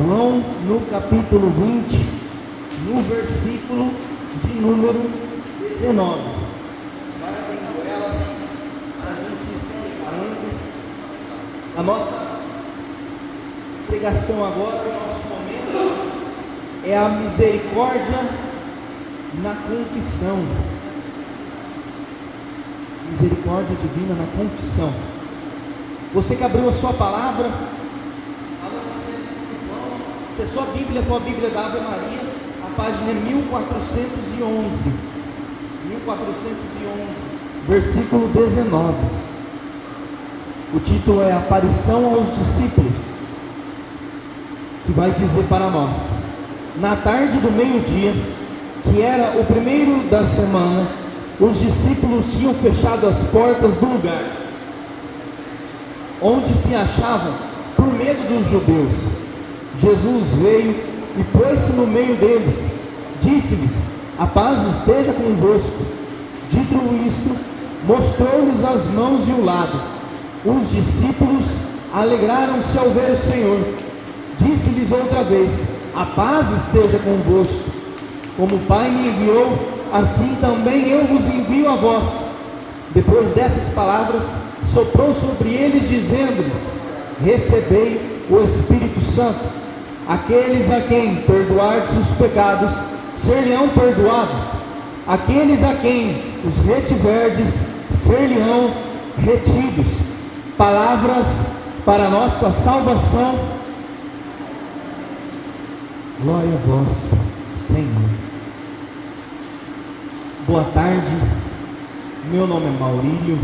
João, no capítulo 20, no versículo de número 19. Vai abrindo ela para a gente ir preparando. A nossa pregação agora, o nosso momento, é a misericórdia na confissão. Misericórdia divina na confissão. Você que abriu a sua palavra, se a sua Bíblia for a Bíblia da Ave Maria, a página é 1411, versículo 19. O título é Aparição aos Discípulos, que vai dizer para nós: na tarde do meio-dia, que era o primeiro da semana, os discípulos tinham fechado as portas do lugar onde se achavam por medo dos judeus. Jesus veio e pôs-se no meio deles, disse-lhes: a paz esteja convosco. Dito isto, mostrou-lhes as mãos e o lado. Os discípulos alegraram-se ao ver o Senhor. Disse-lhes outra vez: a paz esteja convosco. Como o Pai me enviou, assim também eu vos envio a vós. Depois dessas palavras, soprou sobre eles, dizendo-lhes: recebei o Espírito Santo. Aqueles a quem perdoardes os pecados, ser-lhe-ão perdoados. Aqueles a quem os retiverdes, ser-lhe-ão retidos. Palavras para nossa salvação. Glória a vós, Senhor. Boa tarde, meu nome é Maurílio,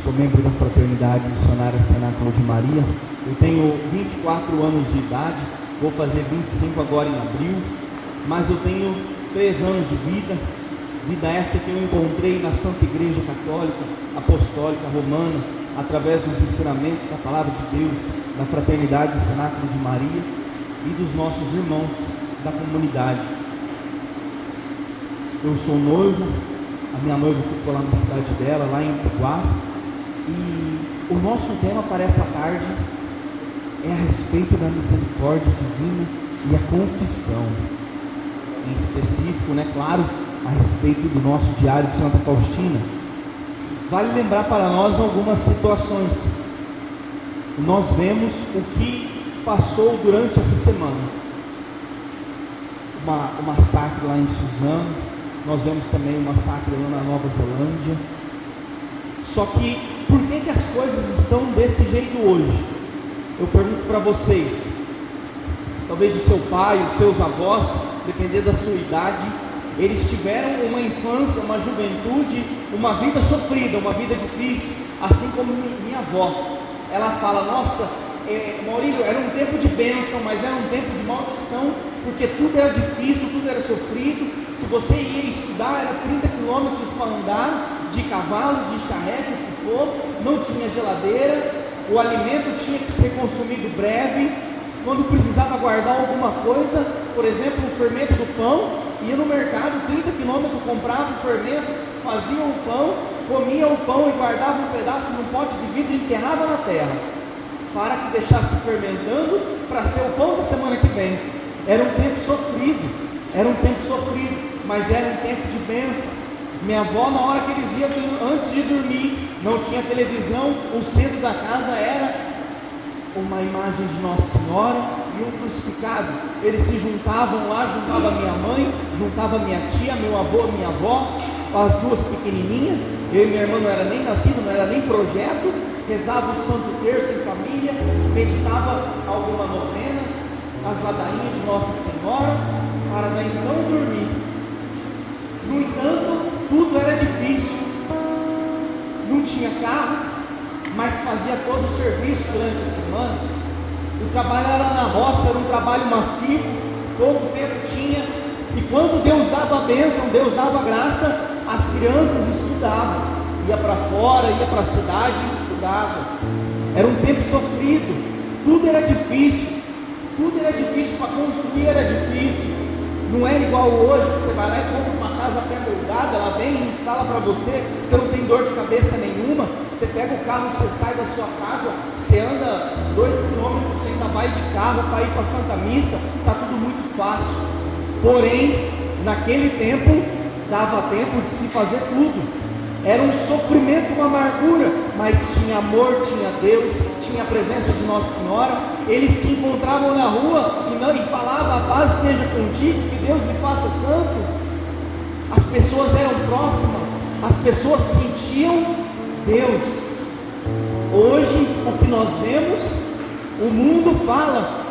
sou membro da Fraternidade Missionária Cenáculo de Maria. Eu tenho 24 anos de idade, vou fazer 25 agora em abril, mas eu tenho 3 anos de vida essa que eu encontrei na Santa Igreja Católica, Apostólica, Romana, através dos ensinamentos da Palavra de Deus, da Fraternidade Cenáculo de Maria e dos nossos irmãos da comunidade. Eu sou noivo, a minha noiva ficou lá na cidade dela, lá em Ituguá, e o nosso tema para essa tarde é a respeito da misericórdia divina e a confissão, em específico, né, claro, a respeito do nosso diário de Santa Faustina. Vale lembrar para nós algumas situações. Nós vemos o que passou durante essa semana, o massacre lá em Suzano, nós vemos também o massacre lá na Nova Zelândia. Só que, por que as coisas estão desse jeito hoje? Eu pergunto para vocês, talvez o seu pai, os seus avós, dependendo da sua idade, eles tiveram uma infância, uma juventude, uma vida sofrida, uma vida difícil, assim como minha avó. Ela fala: nossa, Maurílio, era um tempo de bênção, mas era um tempo de maldição, porque tudo era difícil, tudo era sofrido. Se você ia estudar, era 30 quilômetros para andar, de cavalo, de charrete, o que for, não tinha geladeira, o alimento tinha que ser consumido breve. Quando precisava guardar alguma coisa, por exemplo, o fermento do pão, ia no mercado, 30 quilômetros, comprava o fermento, fazia o pão, comia o pão e guardava um pedaço num pote de vidro e enterrava na terra, para que deixasse fermentando, para ser o pão da semana que vem. Era um tempo sofrido, mas era um tempo de bênção. Minha avó, na hora que eles iam, antes de dormir, não tinha televisão, o centro da casa era uma imagem de Nossa Senhora e um crucificado. Eles se juntavam lá, juntava minha mãe, juntava minha tia, meu avô, minha avó, as duas pequenininhas. Eu e minha irmã não era nem nascido, não era nem projeto. Rezava o Santo Terço em família, meditava alguma novena, as ladainhas de Nossa Senhora, para daí então dormir. No entanto, tudo era difícil, não tinha carro, mas fazia todo o serviço durante a semana. O trabalho era na roça, era um trabalho massivo, pouco tempo tinha, e quando Deus dava a bênção, Deus dava a graça, as crianças estudavam, ia para fora, ia para a cidade e estudavam. Era um tempo sofrido, tudo era difícil para construir, era difícil. Não era igual hoje, que você vai lá e compra uma casa pré-moldada, ela vem e instala para você, você não tem dor de cabeça nenhuma, você pega o carro, você sai da sua casa, você anda 2 quilômetros, você ainda vai de carro para ir para a Santa Missa, está tudo muito fácil. Porém, naquele tempo, dava tempo de se fazer tudo. Era um sofrimento, uma amargura, mas tinha amor, tinha Deus, tinha a presença de Nossa Senhora. Eles se encontravam na rua e falavam: a paz esteja contigo, que Deus me faça santo. As pessoas eram próximas, as pessoas sentiam Deus. Hoje, o que nós vemos, o mundo fala,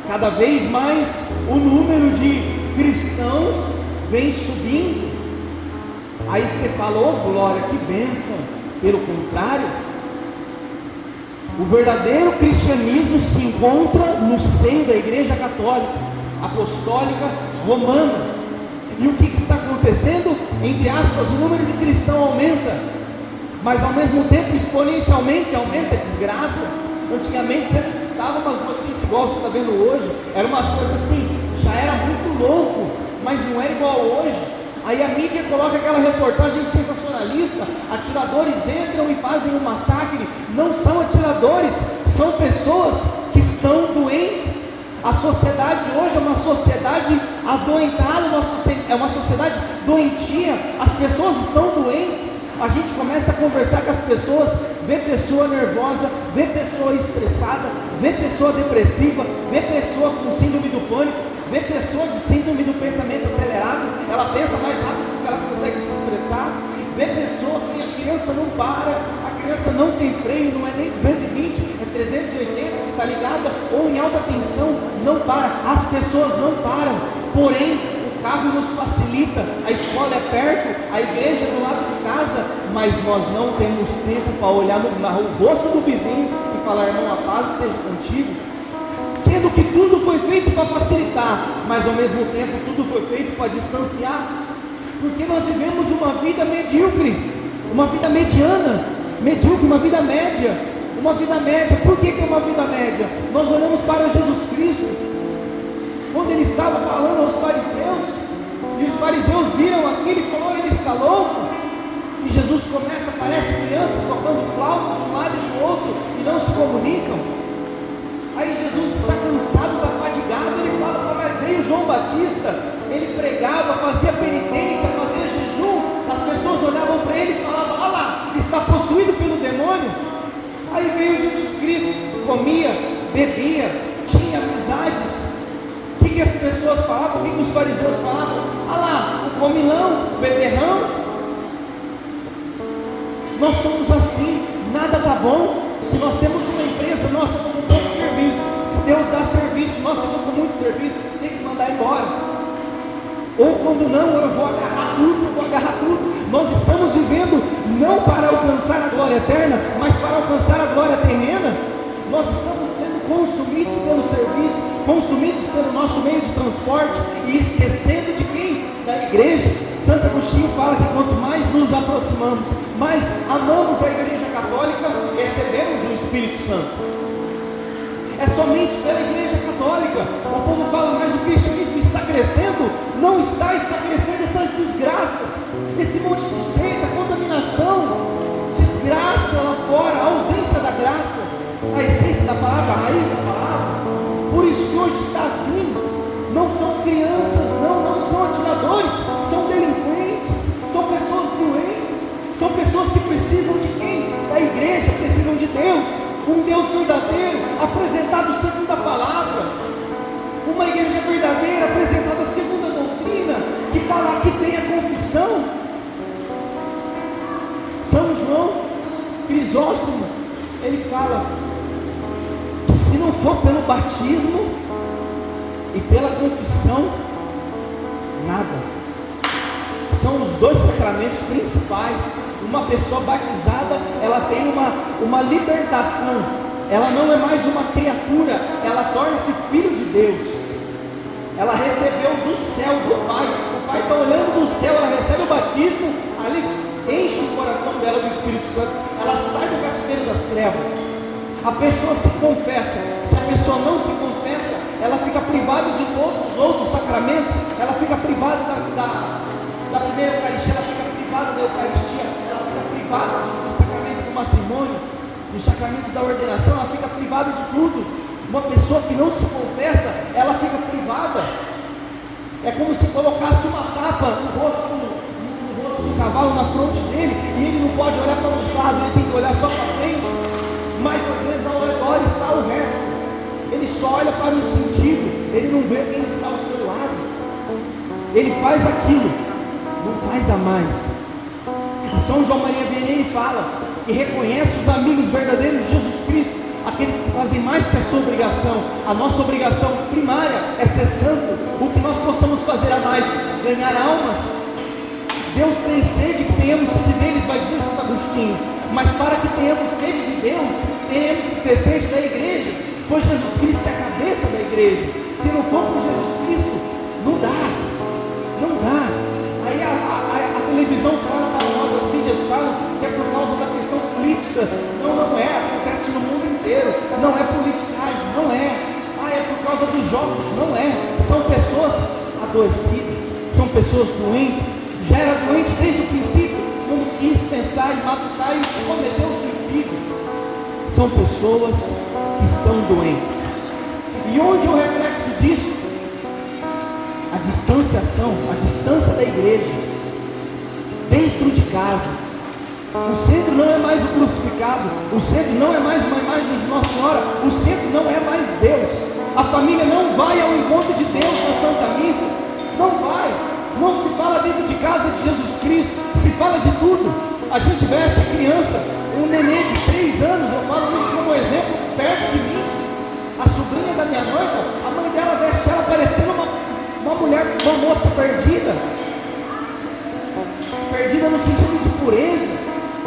cada vez mais o número de cristãos vem subindo. Aí você falou: oh, glória, que bênção. Pelo contrário, o verdadeiro cristianismo se encontra no seio da Igreja Católica, Apostólica, Romana. E o que está acontecendo? Entre aspas, o número de cristãos aumenta, mas ao mesmo tempo exponencialmente aumenta a desgraça. Antigamente você não escutava umas notícias igual você está vendo hoje, eram umas coisas assim, já era muito louco, mas não era igual hoje. Aí a mídia coloca aquela reportagem sensacionalista: atiradores entram e fazem um massacre. Não são atiradores, são pessoas que estão doentes. A sociedade hoje é uma sociedade adoentada, é uma sociedade doentia. As pessoas estão doentes. A gente começa a conversar com as pessoas, vê pessoa nervosa, vê pessoa estressada, vê pessoa depressiva, vê pessoa com síndrome do pânico, vê pessoa de síndrome do pensamento acelerado, ela pensa mais rápido do que ela consegue se expressar. Vê pessoa que a criança não para, a criança não tem freio, não é nem 220, é 380 que está ligada, ou em alta tensão, não para. As pessoas não param, porém o carro nos facilita, a escola é perto, a igreja é do lado de casa, mas nós não temos tempo para olhar no rosto do vizinho e falar: irmão, a paz esteja contigo. Sendo que tudo foi feito para facilitar, mas ao mesmo tempo tudo foi feito para distanciar, porque nós vivemos uma vida medíocre, uma vida mediana, medíocre, uma vida média, uma vida média. Por que é uma vida média? Nós olhamos para Jesus Cristo, quando ele estava falando aos fariseus, e os fariseus viram aquilo e falaram: ele está louco. E Jesus começa, parece crianças tocando flauta de um lado e do outro, e não se comunicam. Aí Jesus está cansado, está fadigado, ele fala: mas veio João Batista, ele pregava, fazia penitência, fazia jejum, as pessoas olhavam para ele e falavam: olha lá, está possuído pelo demônio. Aí veio Jesus Cristo, comia, bebia, tinha amizades. O que as pessoas falavam? O que os fariseus falavam? Olha lá, o comilão, o beberrão. Nós somos assim, nada está bom. Se nós temos uma empresa, nossa, eu estou com pouco serviço. Se Deus dá serviço, nossa, eu estou com muito serviço, tem que mandar embora. Ou quando não, eu vou agarrar tudo, Nós estamos vivendo não para alcançar a glória eterna, mas para alcançar a glória terrena. Nós estamos sendo consumidos pelo serviço, consumidos pelo nosso meio de transporte e esquecendo de quem? Da igreja. Santo Agostinho fala que quanto mais nos aproximamos, mais amamos a Igreja Católica, recebemos o Espírito Santo. É somente pela Igreja Católica. O povo fala: mas o cristianismo está crescendo? Não está crescendo essas desgraças, esse monte de seita, contaminação, desgraça lá fora, a ausência da graça, a essência da palavra, a raiz da palavra. Por isso que hoje está assim. Não são crianças, não são atiradores, são delinquentes, são pessoas doentes, são pessoas que precisam de quem? Da igreja, precisam de Deus, um Deus verdadeiro, apresentado segundo a palavra, uma igreja verdadeira, apresentada segundo a doutrina, que fala que tem a confissão. São João Crisóstomo, ele fala que se não for pelo batismo e pela confissão, nada. São os dois sacramentos principais. Uma pessoa batizada, ela tem uma libertação, ela não é mais uma criatura, ela torna-se filho de Deus. Ela recebeu do céu, do Pai, o Pai está olhando do céu, ela recebe o batismo, ali enche o coração dela do Espírito Santo, ela sai do cativeiro das trevas. A pessoa se confessa. Se a pessoa não se confessa, ela fica privada de todos os outros sacramentos, ela fica Eucaristia, ela fica privada do sacramento do matrimônio, do sacramento da ordenação, ela fica privada de tudo. Uma pessoa que não se confessa, ela fica privada. É como se colocasse uma tapa no rosto do cavalo, na fronte dele, e ele não pode olhar para os lados, ele tem que olhar só para frente. Mas às vezes ao redor está o resto. Ele só olha para um sentido, ele não vê quem está ao seu lado. Ele faz aquilo, não faz a mais. E São João Maria Vianney fala que reconhece os amigos verdadeiros de Jesus Cristo, aqueles que fazem mais que a sua obrigação. A nossa obrigação primária é ser santo. O que nós possamos fazer a mais, ganhar almas. Deus tem sede que tenhamos sede deles, vai dizer Santo Agostinho. Mas para que tenhamos sede de Deus, tenhamos que ter sede da igreja, pois Jesus Cristo é a cabeça da igreja. Se não for por Jesus Cristo, não dá. Aí a televisão fala para nós, as mídias falam que é por causa da questão política. Não é, acontece no mundo inteiro. Não é politicagem, não é. É por causa dos jogos, não é. São pessoas adoecidas, são pessoas doentes. Já era doente desde o princípio, quando quis pensar em matar e cometeu o suicídio. São pessoas que estão doentes. E onde é o reflexo disso? A distanciação, a distância da igreja, dentro de casa. O centro não é mais o crucificado, o centro não é mais uma imagem de Nossa Senhora, o centro não é mais Deus. A família não vai ao encontro de Deus na Santa Missa, não vai. Não se fala dentro de casa de Jesus Cristo, se fala de tudo. A gente veste a criança, um nenê de 3 anos, eu falo isso como exemplo perto de mim. A sobrinha da minha noiva, a mãe dela veste ela parecendo uma mulher, uma moça perdida no sentido de pureza,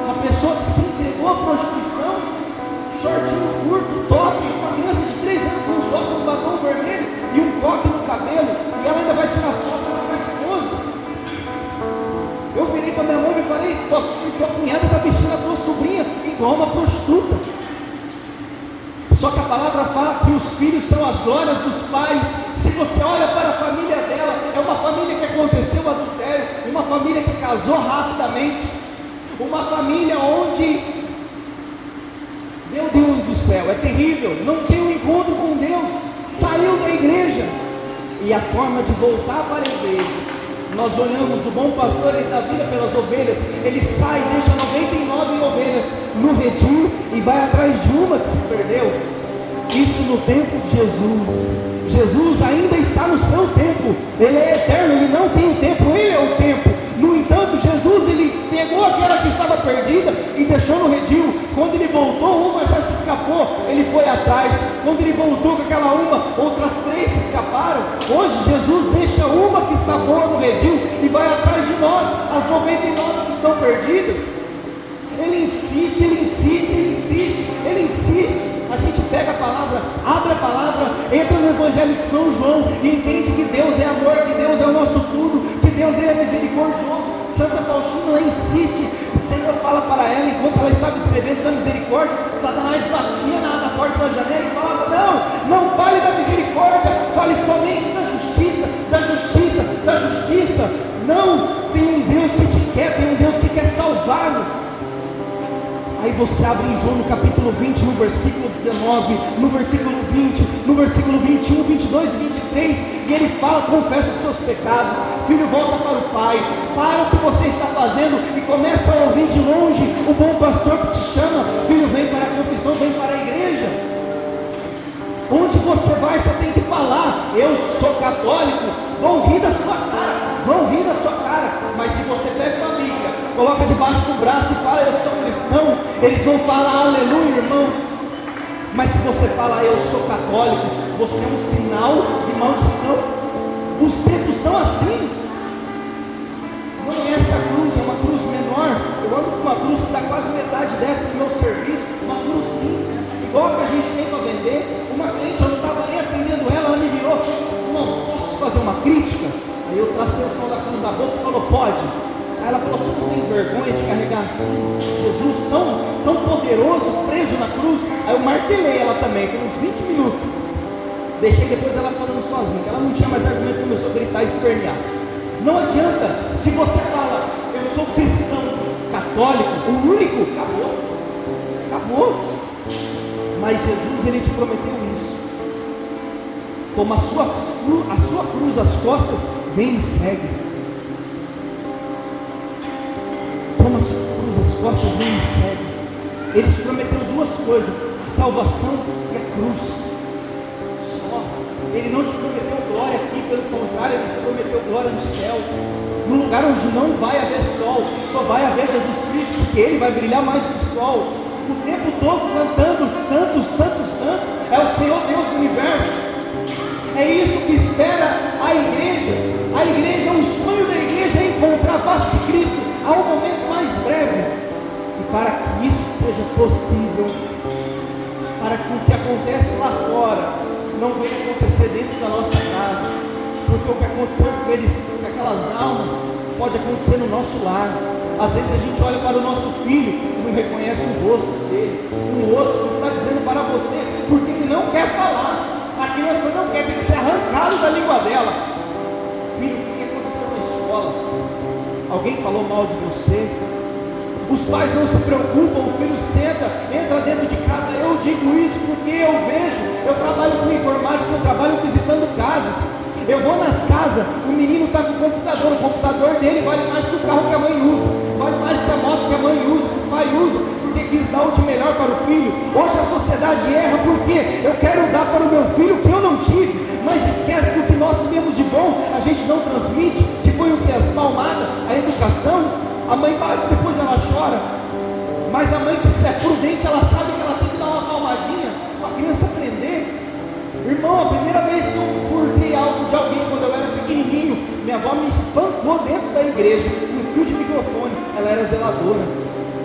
uma pessoa que se entregou à prostituição, shortinho curto, top, uma criança de 3 anos com um top, um batom vermelho e um coque no cabelo, e ela ainda vai tirar foto com a esposa. Eu virei para minha mãe e falei: tua cunhada está vestindo a tua sobrinha igual uma prostituta. Só que a palavra fala que os filhos são as glórias dos pais. Se você olha para a família dela, é uma família que aconteceu o adultério, uma família que casou rapidamente, uma família onde, meu Deus do céu, é terrível, não tem um encontro com Deus, saiu da igreja. E a forma de voltar para a igreja, nós olhamos, o bom pastor, ele dá vida pelas ovelhas, ele sai, deixa 99 ovelhas no redil e vai atrás de uma que se perdeu. Isso no tempo de Jesus. Jesus ainda está no seu tempo, ele é eterno, ele não tem o tempo, ele é o tempo. No entanto, Jesus, ele pegou aquela que estava perdida e deixou no redil. Quando ele voltou, uma já se escapou, ele foi atrás. Quando ele voltou com aquela uma, outras 3 se escaparam. Hoje Jesus deixa uma que está boa no redil e vai atrás de nós, as 99 que estão perdidas. Ele insiste, ele insiste, ele insiste, ele insiste. A gente pega a palavra, abre a palavra, entra no Evangelho de São João e entende que Deus é amor, que Deus é o nosso tudo, que Deus ele é misericordioso. Santa Faustina, ela insiste. O Senhor fala para ela, enquanto ela estava escrevendo da misericórdia, Satanás batia na porta da janela e falava: não fale da misericórdia, fale somente da justiça, da justiça, da justiça. Não, tem um Deus que te quer, tem um Deus que quer salvar-nos. Aí você abre em João no capítulo 20, no versículo 19, no versículo 20, no versículo 21, 22 e 23, e ele fala: confessa os seus pecados, filho, volta para o Pai, para o que você está fazendo e começa a ouvir de longe o bom pastor que te chama: filho, vem para a confissão, vem para a igreja. Onde você vai, você tem que falar: eu sou católico. Vão rir da sua cara, mas se você pega uma Bíblia, coloca debaixo do braço e fala: eu sou cristão, eles vão falar aleluia, irmão. Mas se você fala: eu sou católico, você é um sinal de maldição. Os tempos são assim. Não é essa cruz, é uma cruz menor. Eu ando com uma cruz que dá quase metade dessa do meu serviço, uma cruz simples, igual a que a gente tem para vender. Uma cliente, eu não estava nem atendendo ela me virou: irmão, posso te fazer uma crítica? Aí eu tracei o som da cruz da boca e falou: pode. Aí ela falou: você não tem vergonha de carregar assim Jesus tão poderoso, preso na cruz? Aí eu martelei ela também, por uns 20 minutos. Deixei depois ela falando sozinha, ela não tinha mais argumento, começou a gritar e espernear. Não adianta, se você fala: eu sou cristão, católico, o único, acabou. Mas Jesus, ele te prometeu isso. Toma a sua cruz às costas, vem e me segue. Toma a sua cruz às costas, vem e me segue. Ele te prometeu duas coisas: a salvação e a cruz. Só. Ele não te prometeu glória aqui, pelo contrário, ele te prometeu glória no céu, num lugar onde não vai haver sol, só vai haver Jesus Cristo, porque ele vai brilhar mais que o sol, o tempo todo cantando: Santo, Santo, Santo é o Senhor Deus do universo. É isso que espera a igreja. A igreja, o sonho da igreja é encontrar a face de Cristo ao momento mais breve. E para que isso seja possível, para que o que acontece lá fora não venha acontecer dentro da nossa casa, porque o que aconteceu com aquelas almas pode acontecer no nosso lar. Às vezes a gente olha para o nosso filho e não reconhece o rosto dele, um rosto que está dizendo para você, porque ele não quer falar. A criança não quer, tem que ser arrancado da língua dela. Filho, o que aconteceu na escola? Alguém falou mal de você? Os pais não se preocupam, o filho senta, entra dentro de casa. Eu digo isso porque eu vejo, eu trabalho com informática, eu trabalho visitando casas. Eu vou nas casas, o menino está com o computador dele vale mais que o carro que a mãe usa, vale mais que a moto que a mãe usa, que o pai usa, porque quis dar o de melhor para o filho. Hoje a sociedade erra porque eu quero dar para o meu filho o que eu não tive, mas esquece que o que nós tivemos de bom a gente não transmite, que foi o que? As palmadas, a educação. A mãe bate, depois ela chora, mas a mãe que se é prudente, ela sabe que ela tem que dar uma palmadinha para a criança aprender. Irmão, a primeira vez que eu furtei algo de alguém quando eu era pequenininho, minha avó me espancou dentro da igreja, no fio de microfone. Ela era zeladora.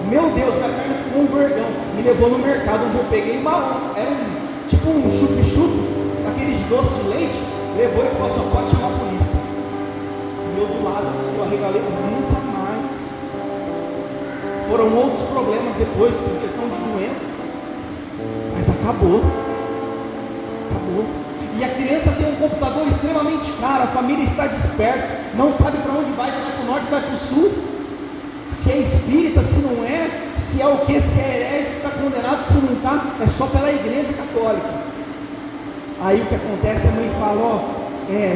Meu Deus, minha perna ficou um vergão. Me levou no mercado, onde eu peguei era tipo um chup-chup, aqueles de doce de leite. Levou e falou: só pode chamar a polícia. E eu do lado, eu arregalei, nunca mais. Foram outros problemas depois, por questão de doença, mas acabou. E a criança tem um computador extremamente caro, a família está dispersa, não sabe para onde vai, se vai para o norte, se vai para o sul, se é espírita, se não é, se é o que, se é herege, se está condenado, se não está, é só pela igreja católica. Aí o que acontece, a mãe fala: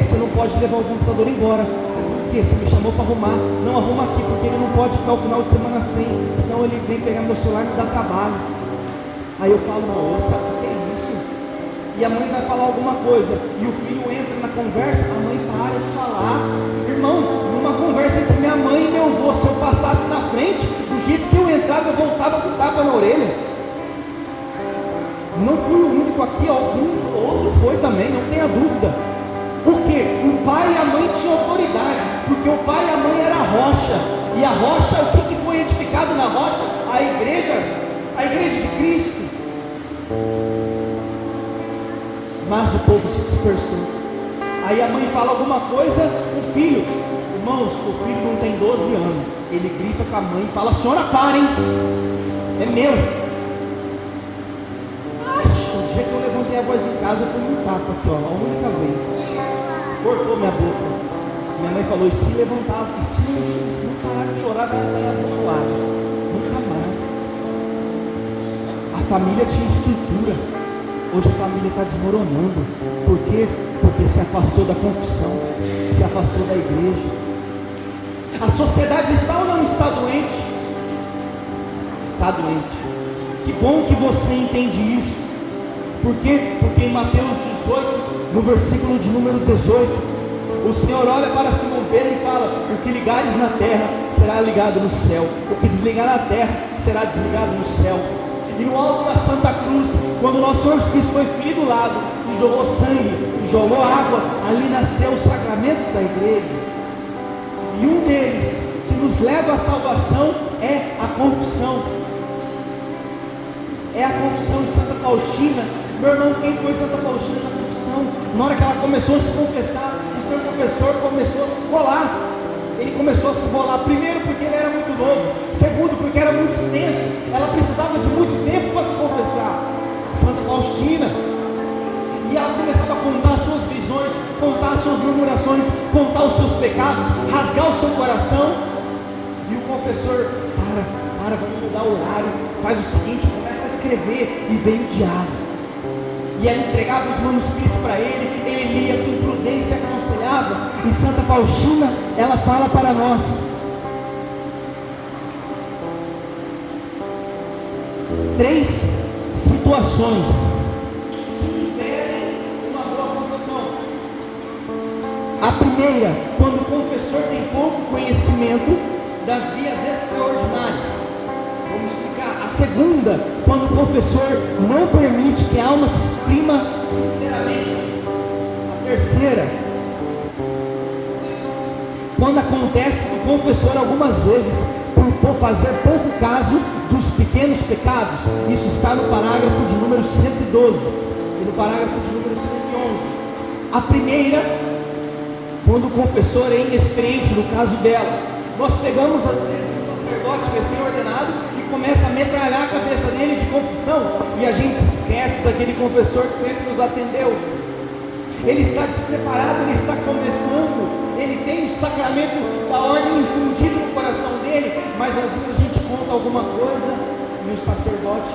você não pode levar o computador embora. Por quê? Você me chamou para arrumar. Não, arruma aqui, porque ele não pode ficar o final de semana sem, senão ele vem pegar meu celular e me dá trabalho. Aí eu falo: moça, o que é isso? E a mãe vai falar alguma coisa, e o filho entra na conversa, a mãe para de falar. Irmão, numa conversa entre minha mãe e meu avô, se eu passasse na frente, do jeito que eu entrava, eu voltava com tapa na orelha. Não fui o único aqui, algum outro foi também, não tenha dúvida. Por quê? O pai e a mãe tinham autoridade, porque o pai e a mãe era a rocha, e a rocha, o que foi edificado na rocha? A igreja de Cristo. Mas o povo se dispersou. Aí a mãe fala alguma coisa, o filho, irmãos, o filho não tem 12 anos, ele grita com a mãe e fala: senhora, para, hein? É meu. O dia que eu levantei a voz em casa, foi um tapa aqui, ó, a única vez. Cortou minha boca. Minha mãe falou: e se levantar, e se não parar de chorar, vai amontoado. Nunca mais. A família tinha estrutura. Hoje a família está desmoronando. Por quê? Porque se afastou da confissão, se afastou da igreja. A sociedade está ou não está doente? Está doente. Que bom que você entende isso. Por quê? Porque em Mateus 18, no versículo de número 18, o Senhor olha para Simão Pedro e fala: o que ligares na terra será ligado no céu, o que desligar na terra será desligado no céu. E no alto da Santa Cruz, quando nosso Senhor Jesus Cristo foi ferido do lado, e jorrou sangue, e jorrou água, ali nasceu os sacramentos da igreja. E um deles, que nos leva à salvação, é a confissão. É a confissão de Santa Faustina. Meu irmão, quem foi Santa Faustina na confissão? Na hora que ela começou a se confessar, o seu professor começou a se colar. Ele começou a se rolar, primeiro porque ele era muito novo, segundo porque era muito extenso, ela precisava de muito tempo para se confessar. Santa Faustina, e ela começava a contar as suas visões, contar as suas murmurações, contar os seus pecados, rasgar o seu coração, e o confessor: para, para, vamos mudar o horário, faz o seguinte, começa a escrever, e veio o diário. E ela entregava os manuscritos para ele lia com prudência, aconselhava. E Santa Faustina, ela fala para nós: 3 situações que impedem uma boa confissão. A primeira, quando o confessor tem pouco conhecimento das vias extraordinárias. Vamos explicar. A segunda, quando o confessor não permite que a alma se exprima sinceramente. A terceira, quando acontece do confessor algumas vezes por fazer pouco caso dos pequenos pecados. Isso está no parágrafo de número 112 e no parágrafo de número 111. A primeira, quando o confessor é inexperiente, no caso dela, nós pegamos às vezes um sacerdote recém-ordenado e começa a metralhar a cabeça dele de confissão, e a gente esquece daquele confessor que sempre nos atendeu. Ele está despreparado, ele está começando, ele tem o sacramento da ordem infundido no coração dele, mas às vezes a gente conta alguma coisa e o sacerdote,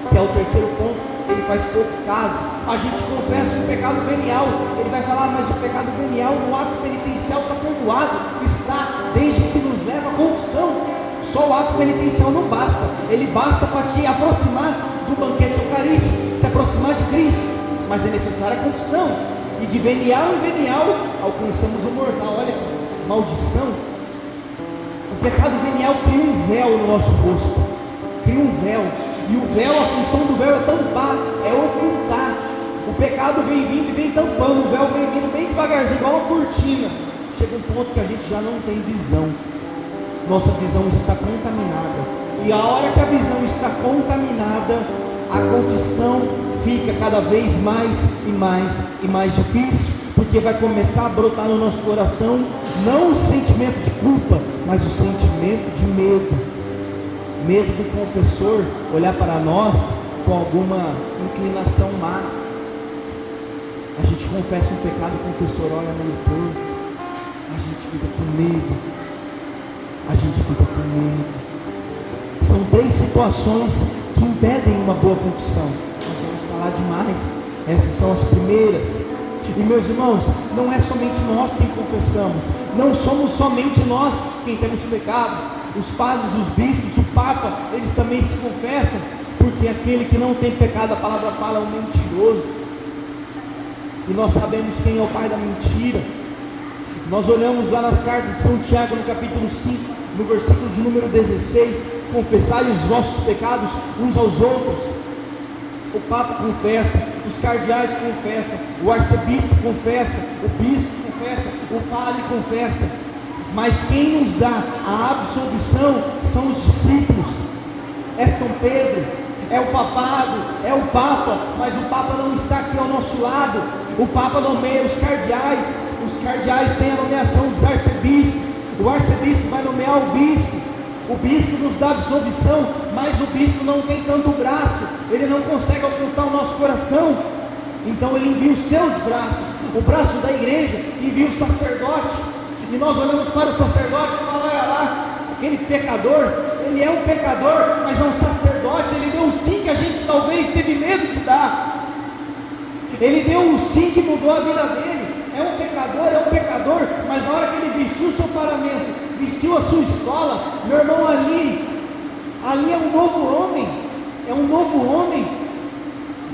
que é o terceiro ponto, ele faz pouco caso. A gente confessa um pecado venial, ele vai falar, mas o pecado venial no ato penitencial está perdoado, está, desde que nos leva à confissão. Só o ato penitencial não basta, ele basta para te aproximar do banquete eucarístico, se aproximar de Cristo, mas é necessária a confissão. E de venial em venial alcançamos o mortal. Olha que maldição. O pecado venial cria um véu no nosso rosto, cria um véu, e o véu, a função do véu é tampar, é ocultar. O pecado vem vindo e vem tampando, o véu vem vindo bem devagarzinho, igual uma cortina. Chega um ponto que a gente já não tem visão, nossa visão está contaminada, e a hora que a visão está contaminada, a confissão fica cada vez mais e mais e mais difícil, porque vai começar a brotar no nosso coração não o sentimento de culpa, mas o sentimento de medo do confessor olhar para nós com alguma inclinação má. A gente confessa um pecado, o confessor olha meio torto, a gente fica com medo, São 3 situações que impedem uma boa confissão. Nós vamos falar demais, essas são as primeiras. E meus irmãos, não é somente nós quem confessamos, não somos somente nós quem temos pecados. Os padres, os bispos, o Papa, eles também se confessam, porque aquele que não tem pecado, a palavra fala, é um mentiroso, e nós sabemos quem é o pai da mentira. Nós olhamos lá nas cartas de São Tiago, no capítulo 5, no versículo de número 16, confessai os vossos pecados uns aos outros. O Papa confessa, os cardeais confessam, o arcebispo confessa, o bispo confessa, o padre confessa, mas quem nos dá a absolvição são os discípulos, é São Pedro, é o papado, é o Papa, mas o Papa não está aqui ao nosso lado. O Papa nomeia os cardeais têm a nomeação dos arcebispos, o arcebispo vai nomear o bispo nos dá absolvição, mas o bispo não tem tanto braço, ele não consegue alcançar o nosso coração, então ele envia os seus braços, o braço da igreja, envia o sacerdote, e nós olhamos para o sacerdote e falamos, olha lá, aquele pecador, ele é um pecador, mas é um sacerdote, ele deu um sim que a gente talvez teve medo de dar, ele deu um sim que mudou a vida dele. É um pecador, mas na hora que ele vestiu o seu paramento, vestiu a sua escola, meu irmão, ali é um novo homem,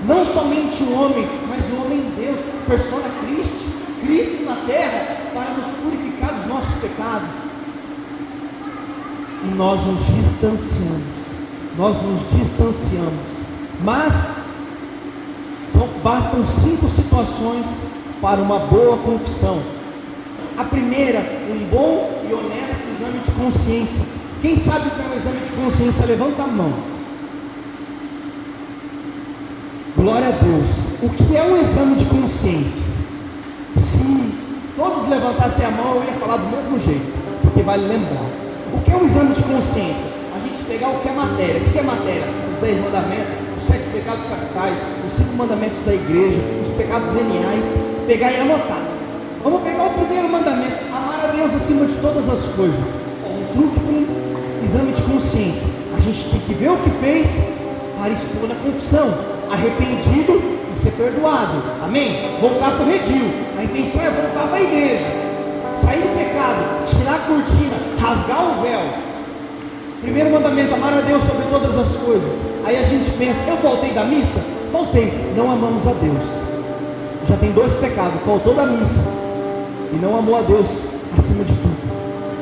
não somente um homem, mas um homem de Deus, persona Christi, Cristo na terra, para nos purificar dos nossos pecados. E nós nos distanciamos, mas bastam 5 situações para uma boa confissão. A primeira, um bom e honesto exame de consciência. Quem sabe o que é um exame de consciência? Levanta a mão. Glória a Deus. O que é um exame de consciência? Se todos levantassem a mão, eu ia falar do mesmo jeito, porque vale lembrar. O que é um exame de consciência? A gente pegar o que é matéria. O que é matéria? Os 10 mandamentos, os 7 pecados capitais, os 5 mandamentos da igreja, os pecados veniais, pegar e anotar. Vamos pegar o primeiro mandamento, amar a Deus acima de todas as coisas. Um truque para um exame de consciência. A gente tem que ver o que fez para expor na confissão, arrependido e ser perdoado, amém? Voltar para o redil, a intenção é voltar para a igreja, sair do pecado, tirar a cortina, rasgar o véu. Primeiro mandamento, amar a Deus sobre todas as coisas. Aí a gente pensa, eu faltei da missa? Faltei, não amamos a Deus. Já tem 2 pecados, faltou da missa e não amou a Deus acima de tudo.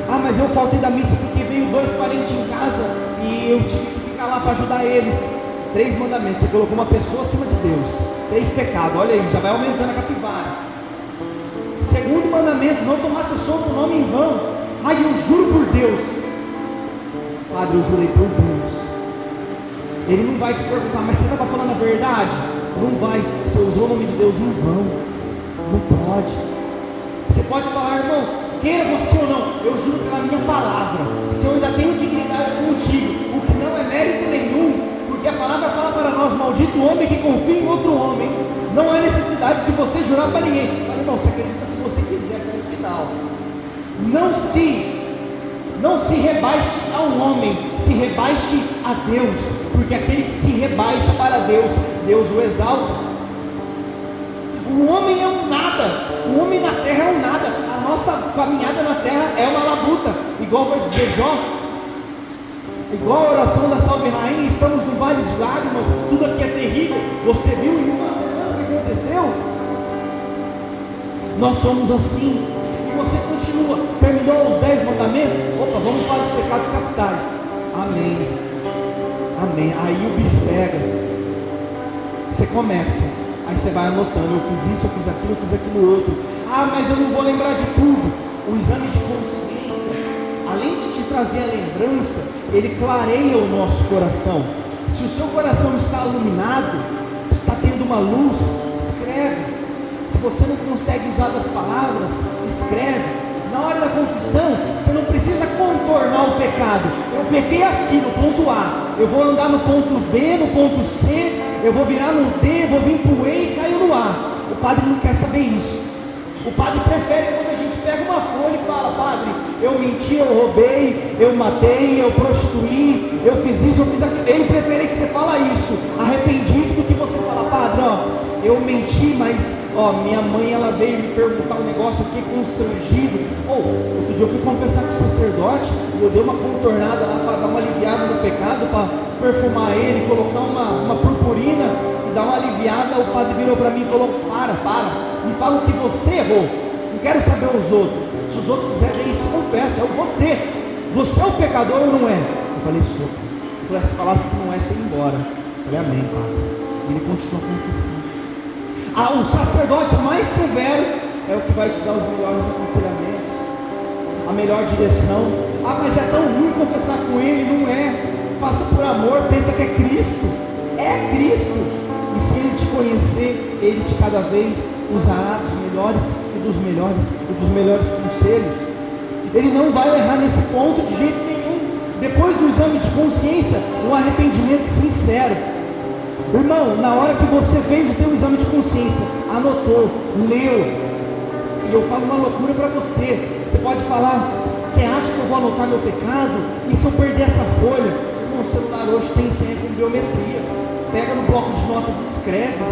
Ah, mas eu faltei da missa porque veio 2 parentes em casa e eu tive que ficar lá para ajudar eles. 3 mandamentos, você colocou uma pessoa acima de Deus. 3 pecados, olha aí, já vai aumentando a capivara. Segundo mandamento, não tomar seu santo nome em vão. Ai, eu juro por Deus. Padre, eu jurei por Deus. Ele não vai te perguntar, mas você estava falando a verdade? Não vai, você usou o nome de Deus em vão. Não pode. Você pode falar, irmão, queira você ou não, eu juro pela minha palavra, se eu ainda tenho dignidade contigo, o que não é mérito nenhum, porque a palavra fala para nós, maldito o homem que confia em outro homem. Não há necessidade de você jurar para ninguém. Mas, irmão, você acredita se você quiser, no final. Não se rebaixe ao homem, se rebaixe a Deus, porque aquele que se rebaixa para Deus, Deus o exalta. O homem é um nada, o homem na terra é um nada, a nossa caminhada na terra é uma labuta, igual vai dizer Jó, igual a oração da Salve Rainha, estamos no vale de lágrimas, tudo aqui é terrível. Você viu em uma semana o que aconteceu? Nós somos assim, e você continua, terminou os 10 mandamentos, opa, vamos para os pecados capitais, amém, amém, aí o bicho pega, você começa, aí você vai anotando, eu fiz isso, eu fiz aquilo outro, ah, mas eu não vou lembrar de tudo. O exame de consciência, além de te trazer a lembrança, ele clareia o nosso coração. Se o seu coração está iluminado, está tendo uma luz, escreve. Se você não consegue usar das palavras, escreve. Na hora da confissão, você não precisa contornar o pecado. Eu pequei aqui no ponto A, eu vou andar no ponto B, no ponto C, eu vou virar no D, vou vir para o E e caio no A. O padre não quer saber isso. O padre prefere quando a gente pega uma folha e fala, padre, eu menti, eu roubei, eu matei, eu prostituí, eu fiz isso, eu fiz aquilo. Ele prefere que você fala isso, arrependido, do que você fala, padre, ó, eu menti, mas ó, minha mãe ela veio me perguntar um negócio, eu fiquei constrangido. Outro dia eu fui confessar com o sacerdote e eu dei uma contornada lá para dar uma aliviada no pecado, para perfumar ele, colocar uma purpurina e dar uma aliviada. O padre virou para mim e falou, para, me fala o que você errou, não quero saber os outros. Se os outros quiserem, se confessa, você é o pecador ou não é? Eu falei, sou. Se falasse que não é, você ia embora. Eu falei, amém, padre. E ele continua confessando. O sacerdote mais severo é o que vai te dar os melhores aconselhamentos, a melhor direção. Mas é tão ruim confessar com ele. Não é. Faça por amor, pensa que é Cristo. É Cristo. E se ele te conhecer, ele te cada vez usará dos melhores e dos melhores conselhos. Ele não vai errar nesse ponto de jeito nenhum. Depois do exame de consciência, um arrependimento sincero. Irmão, na hora que você fez o teu exame de consciência, anotou, leu, e eu falo uma loucura para você. Você pode falar, você acha que eu vou anotar meu pecado? E se eu perder essa folha? Irmão, o celular hoje tem senha com biometria. Pega no bloco de notas e escreve.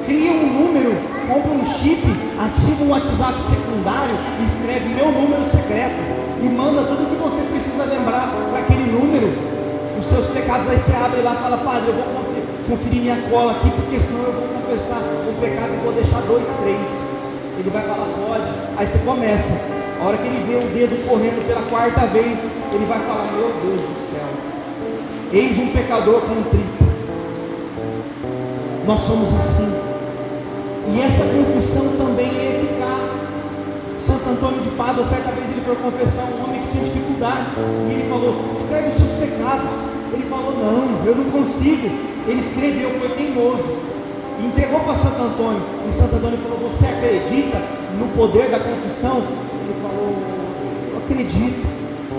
Cria um número, compra um chip, ativa um WhatsApp secundário e escreve meu número secreto. E manda tudo que você precisa lembrar para aquele número. Os seus pecados, aí você abre lá e fala, padre, eu vou conferir minha cola aqui, porque senão eu vou confessar o pecado e vou deixar 2, 3. Ele vai falar, pode. Aí você começa. A hora que ele vê o dedo correndo pela 4ª vez, ele vai falar, meu Deus do céu, eis um pecador contrito. Nós somos assim. E essa confissão também é eficaz. Santo Antônio de Pádua, certa vez ele foi confessar um homem que tinha dificuldade, e ele falou, escreve os seus pecados. Ele falou, não, eu não consigo. Ele escreveu, foi teimoso, e entregou para Santo Antônio. E Santo Antônio falou, você acredita no poder da confissão? Ele falou, eu acredito.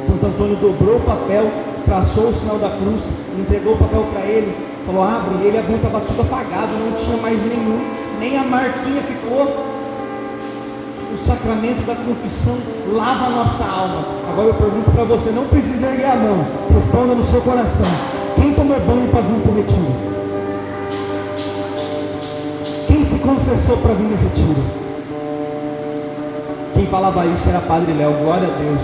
Santo Antônio dobrou o papel, traçou o sinal da cruz, entregou o papel para ele, falou, abre. Ele abriu, estava tudo apagado, não tinha mais nenhum, nem a marquinha ficou. o sacramento da confissão lava a nossa alma. Agora eu pergunto para você, não precisa erguer a mão, responda no seu coração: quem tomou banho para vir para o retiro? Quem se confessou para vir no retiro? Quem falava isso era Padre Léo, glória a Deus.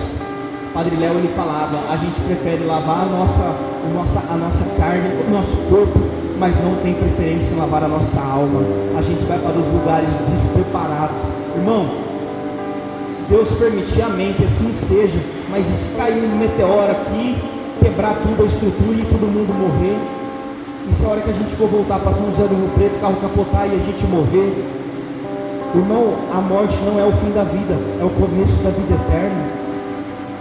Padre Léo, ele falava: a gente prefere lavar a nossa carne, o nosso corpo, mas não tem preferência em lavar a nossa alma. A gente vai para os lugares despreparados. Irmão, se Deus permitir, amém, que assim seja. Mas e se cair um meteoro aqui, quebrar tudo a estrutura e todo mundo morrer? E se a hora que a gente for voltar para São José do Rio Preto, o carro capotar e a gente morrer? Irmão, a morte não é o fim da vida, é o começo da vida eterna.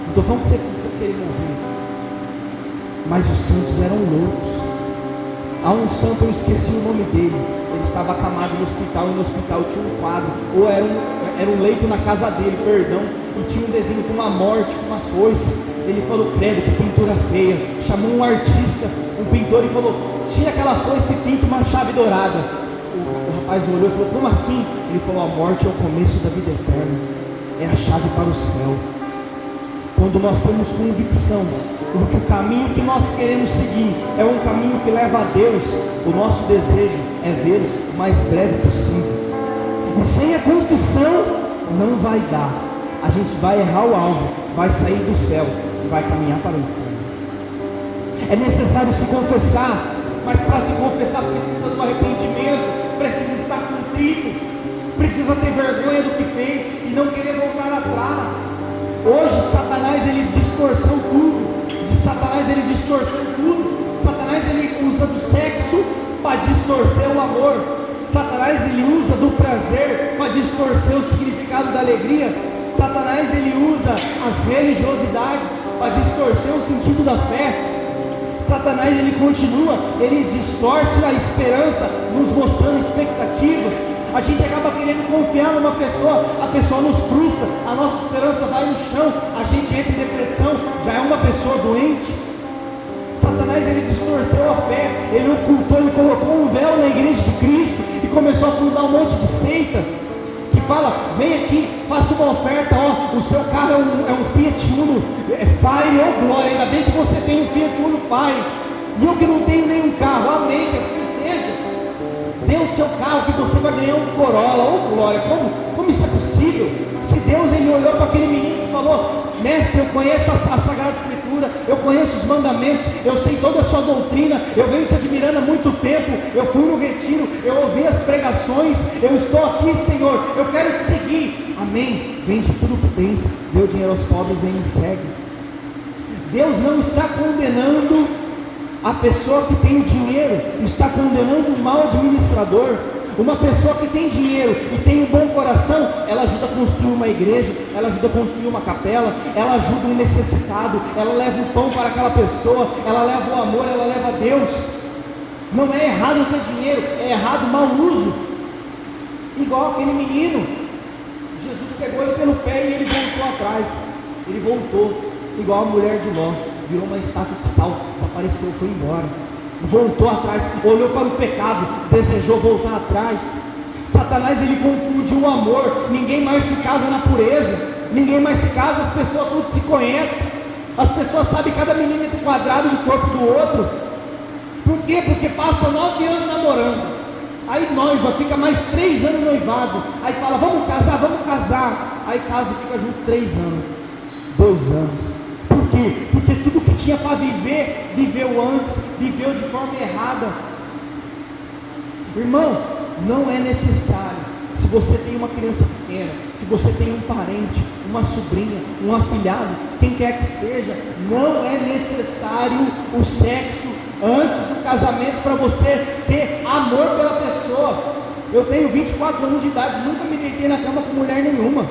Não estou falando que você precisa querer morrer, mas os santos eram loucos. Há um santo, eu esqueci o nome dele, ele estava acamado no hospital, e no hospital tinha um quadro, ou era um leito na casa dele, perdão, e tinha um desenho com uma morte, com uma foice. Ele falou: credo, que pintura feia. Chamou um artista, um pintor, e falou: tira aquela foice e pinta uma chave dourada. O rapaz olhou e falou: como assim? Ele falou: a morte é o começo da vida eterna, é a chave para o céu. Quando nós temos convicção do que o caminho que nós queremos seguir é um caminho que leva a Deus, o nosso desejo é vê-lo o mais breve possível. E sem a confissão não vai dar. A gente vai errar o alvo, vai sair do céu e vai caminhar para o inferno. É necessário se confessar, mas para se confessar precisa do arrependimento, precisa estar contrito, precisa ter vergonha do que fez e não querer voltar atrás. Hoje Satanás ele distorceu tudo. Satanás ele distorceu tudo. Satanás ele usa do sexo para distorcer o amor. Satanás ele usa do prazer para distorcer o significado da alegria. Satanás ele usa as religiosidades para distorcer o sentido da fé. Satanás ele continua, ele distorce a esperança, nos mostrando expectativas. A gente acaba querendo confiar numa pessoa, a pessoa nos frustra, a nossa esperança vai no chão, a gente entra em depressão, já é uma pessoa doente. Satanás ele distorceu a fé, ele ocultou, ele colocou um véu na igreja de Cristo e começou a fundar um monte de seita que fala: vem aqui, faça uma oferta, ó, o seu carro é um Fiat Uno Fire, ô glória, ainda bem que você tem um Fiat Uno Fire, e eu que não tenho nenhum carro, amém, que assim seja. Dê o seu carro que você vai ganhar um Corolla, ô glória, como isso é possível? Se Deus ele olhou para aquele menino e falou: mestre, eu conheço a Sagrada Escritura, eu conheço os mandamentos, eu sei toda a sua doutrina, eu venho te admirando há muito tempo, eu fui no retiro, eu ouvi as pregações, eu estou aqui, Senhor, eu quero te seguir, amém, vende tudo que tens, dê o dinheiro aos pobres, vem e me segue. Deus não está condenando a pessoa que tem o dinheiro, está condenando um mau administrador. Uma pessoa que tem dinheiro e tem um bom coração, ela ajuda a construir uma igreja, ela ajuda a construir uma capela, ela ajuda um necessitado, ela leva o pão para aquela pessoa, ela leva o amor, ela leva Deus. Não é errado ter dinheiro, é errado o mau uso. Igual aquele menino, Jesus pegou ele pelo pé e ele voltou atrás. Ele voltou, igual a mulher de Ló, virou uma estátua de sal, desapareceu, foi embora. Voltou atrás, olhou para o pecado, desejou voltar atrás. Satanás ele confundiu o amor. Ninguém mais se casa na pureza, ninguém mais se casa, as pessoas tudo se conhecem, as pessoas sabem cada milímetro quadrado do corpo do outro. Por quê? Porque passa 9 anos namorando, aí noiva, fica mais 3 anos noivado, aí fala: vamos casar, aí casa e fica junto 3 anos, 2 anos. Por quê? Porque tudo que tinha para viver, viveu antes, viveu de forma errada. Irmão, não é necessário. Se você tem uma criança pequena, se você tem um parente, uma sobrinha, um afilhado, quem quer que seja, não é necessário o sexo antes do casamento para você ter amor pela pessoa. Eu tenho 24 anos de idade, nunca me deitei na cama com mulher nenhuma,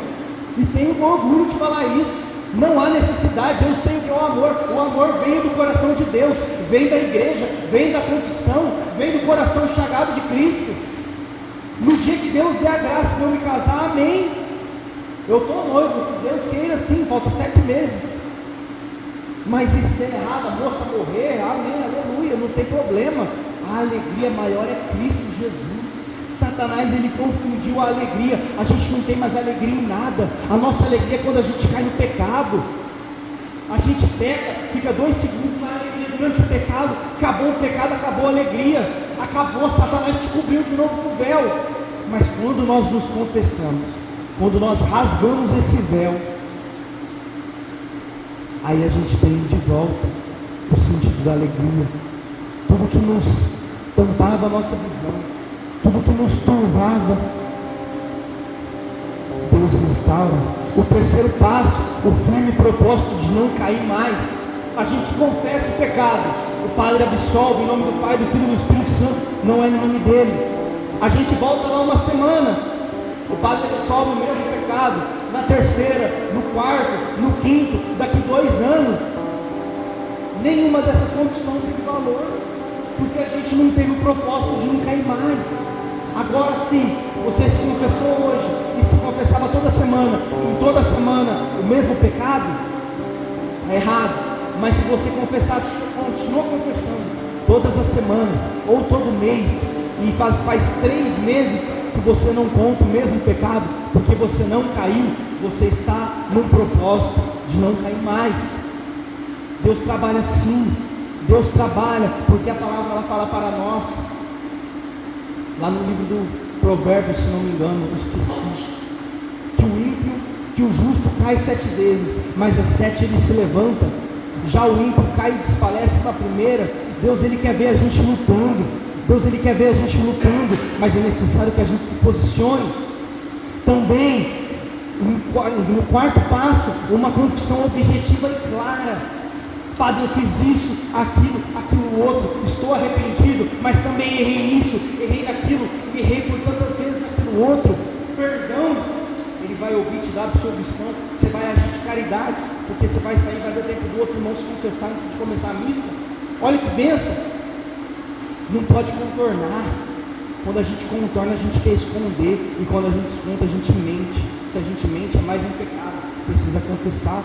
e tenho orgulho de falar isso. Não há necessidade, eu sei o que é o amor vem do coração de Deus, vem da igreja, vem da confissão, vem do coração chagado de Cristo. No dia que Deus der a graça de eu me casar, amém, eu estou noivo, que Deus queira sim, falta 7 meses, mas e se der errado, a moça morrer, amém, aleluia, não tem problema. A alegria maior é Cristo Jesus. Satanás, ele confundiu a alegria. A gente não tem mais alegria em nada. A nossa alegria é quando a gente cai no pecado. A gente peca, fica 2 segundos na alegria durante o pecado, acabou o pecado, acabou a alegria, acabou, Satanás te cobriu de novo com o véu. Mas quando nós nos confessamos, quando nós rasgamos esse véu, aí a gente tem de volta o sentido da alegria. Tudo que nos tampava a nossa visão, tudo que nos turvava, Deus restaura. O terceiro passo, o firme propósito de não cair mais. A gente confessa o pecado, o Padre absolve em nome do Pai, do Filho e do Espírito Santo, não é no nome dele. A gente volta lá uma semana, o Padre absolve o mesmo pecado, na terceira, no quarto, no quinto, daqui 2 anos, nenhuma dessas confissões tem valor, porque a gente não teve o propósito de não cair mais. Agora sim, você se confessou hoje e se confessava toda semana, em toda semana o mesmo pecado, é errado. Mas se você confessar, se continua confessando todas as semanas ou todo mês, e faz 3 meses que você não conta o mesmo pecado, porque você não caiu, você está num propósito de não cair mais. Deus trabalha assim, Deus trabalha, porque a palavra ela fala para nós, lá no livro do Provérbios, se não me engano, eu esqueci, que o justo cai 7 vezes, mas às 7 ele se levanta. Já o ímpio cai e desfalece na primeira. Deus, ele quer ver a gente lutando, Deus, ele quer ver a gente lutando, mas é necessário que a gente se posicione. Também, no quarto passo, uma confissão objetiva e clara. Padre, eu fiz isso, aquilo outro, estou arrependido, mas também errei nisso, errei naquilo, errei por tantas vezes naquilo outro. Perdão, ele vai ouvir, te dar absolvição, você vai agir de caridade, porque você vai sair, vai dar tempo do outro irmão se confessar antes de começar a missa. Olha que bênção. Não pode contornar. Quando a gente contorna, a gente quer esconder, e quando a gente esconde, a gente mente. Se a gente mente, é mais um pecado, precisa confessar.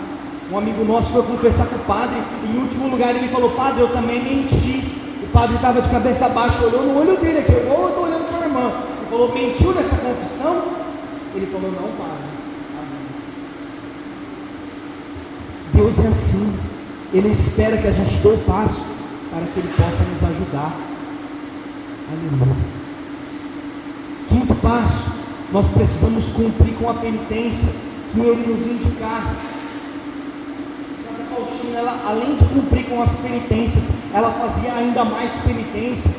Um amigo nosso foi confessar com o padre, e em último lugar ele falou: padre, eu também menti. O padre estava de cabeça baixa, olhou no olho dele aqui, igual eu estou olhando para a irmã. Ele falou: mentiu nessa confissão? Ele falou: não, padre. Deus é assim, Ele espera que a gente dê o passo, para que Ele possa nos ajudar. Aleluia. Quinto passo, nós precisamos cumprir com a penitência que Ele nos indicar. Ela, além de cumprir com as penitências, ela fazia ainda mais penitência.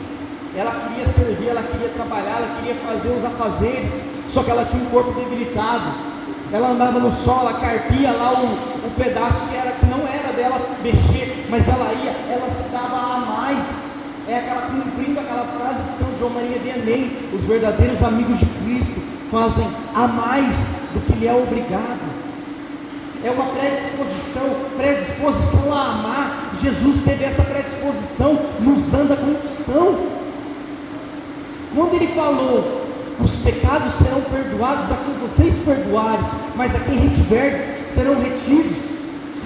Ela queria servir, ela queria trabalhar, ela queria fazer os afazeres, só que ela tinha um corpo debilitado. Ela andava no sol, ela carpia lá o pedaço que não era dela mexer, mas ela ia, ela se dava a mais. É aquela, cumprindo aquela frase de São João Maria Vianney: os verdadeiros amigos de Cristo fazem a mais do que lhe é obrigado. É uma predisposição a amar. Jesus teve essa predisposição, nos dando a confissão. Quando Ele falou: os pecados serão perdoados a quem vocês perdoares, mas a quem retiverdes serão retidos.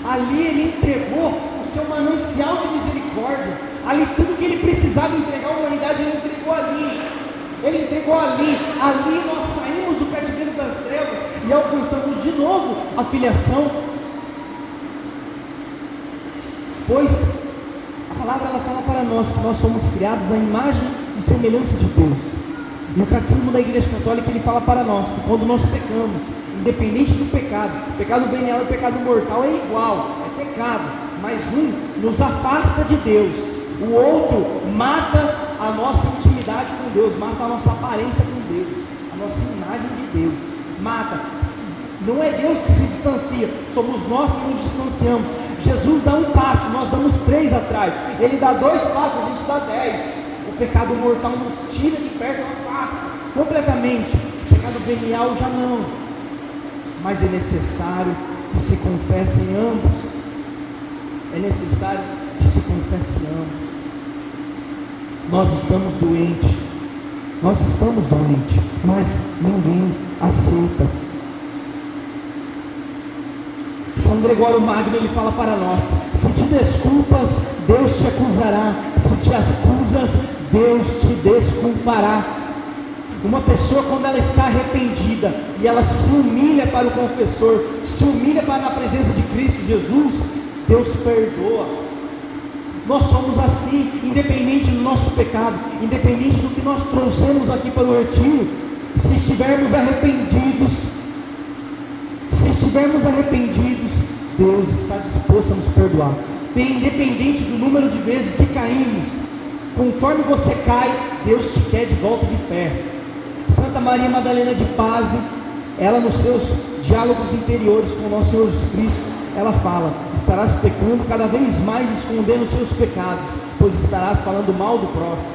Ali Ele entregou o seu manancial de misericórdia. Ali tudo que Ele precisava entregar à humanidade, Ele entregou ali. Ele entregou ali. Ali nós saímos do cativeiro das trevas e alcançamos de novo a filiação. Pois a palavra ela fala para nós que nós somos criados na imagem e semelhança de Deus. E o catecismo da Igreja Católica ele fala para nós que quando nós pecamos, independente do pecado, o pecado venial e o pecado mortal é igual, é pecado, mas um nos afasta de Deus, o outro mata a nossa intimidade com Deus, mata a nossa aparência com Deus, a nossa imagem de Deus, mata. Não é Deus que se distancia, somos nós que nos distanciamos. Jesus dá um passo, nós damos 3 atrás, Ele dá 2 passos, a gente dá 10. O pecado mortal nos tira de perto, afasta completamente. O pecado venial já não. Mas é necessário que se confessem ambos. É necessário que se confessem ambos. Nós estamos doentes. Nós estamos doentes, mas ninguém aceita. São Gregório Magno ele fala para nós: se te desculpas, Deus te acusará. Se te acusas, Deus te desculpará. Uma pessoa, quando ela está arrependida e ela se humilha para o confessor, se humilha para na presença de Cristo Jesus, Deus perdoa. Nós somos assim, independente do nosso pecado, independente do que nós trouxemos aqui para o retiro. Se estivermos arrependidos, Deus está disposto a nos perdoar, independente do número de vezes que caímos. Conforme você cai, Deus te quer de volta de pé. Santa Maria Madalena de Paz, ela nos seus diálogos interiores com o nosso Senhor Jesus Cristo, ela fala: estarás pecando cada vez mais, escondendo os seus pecados, pois estarás falando mal do próximo.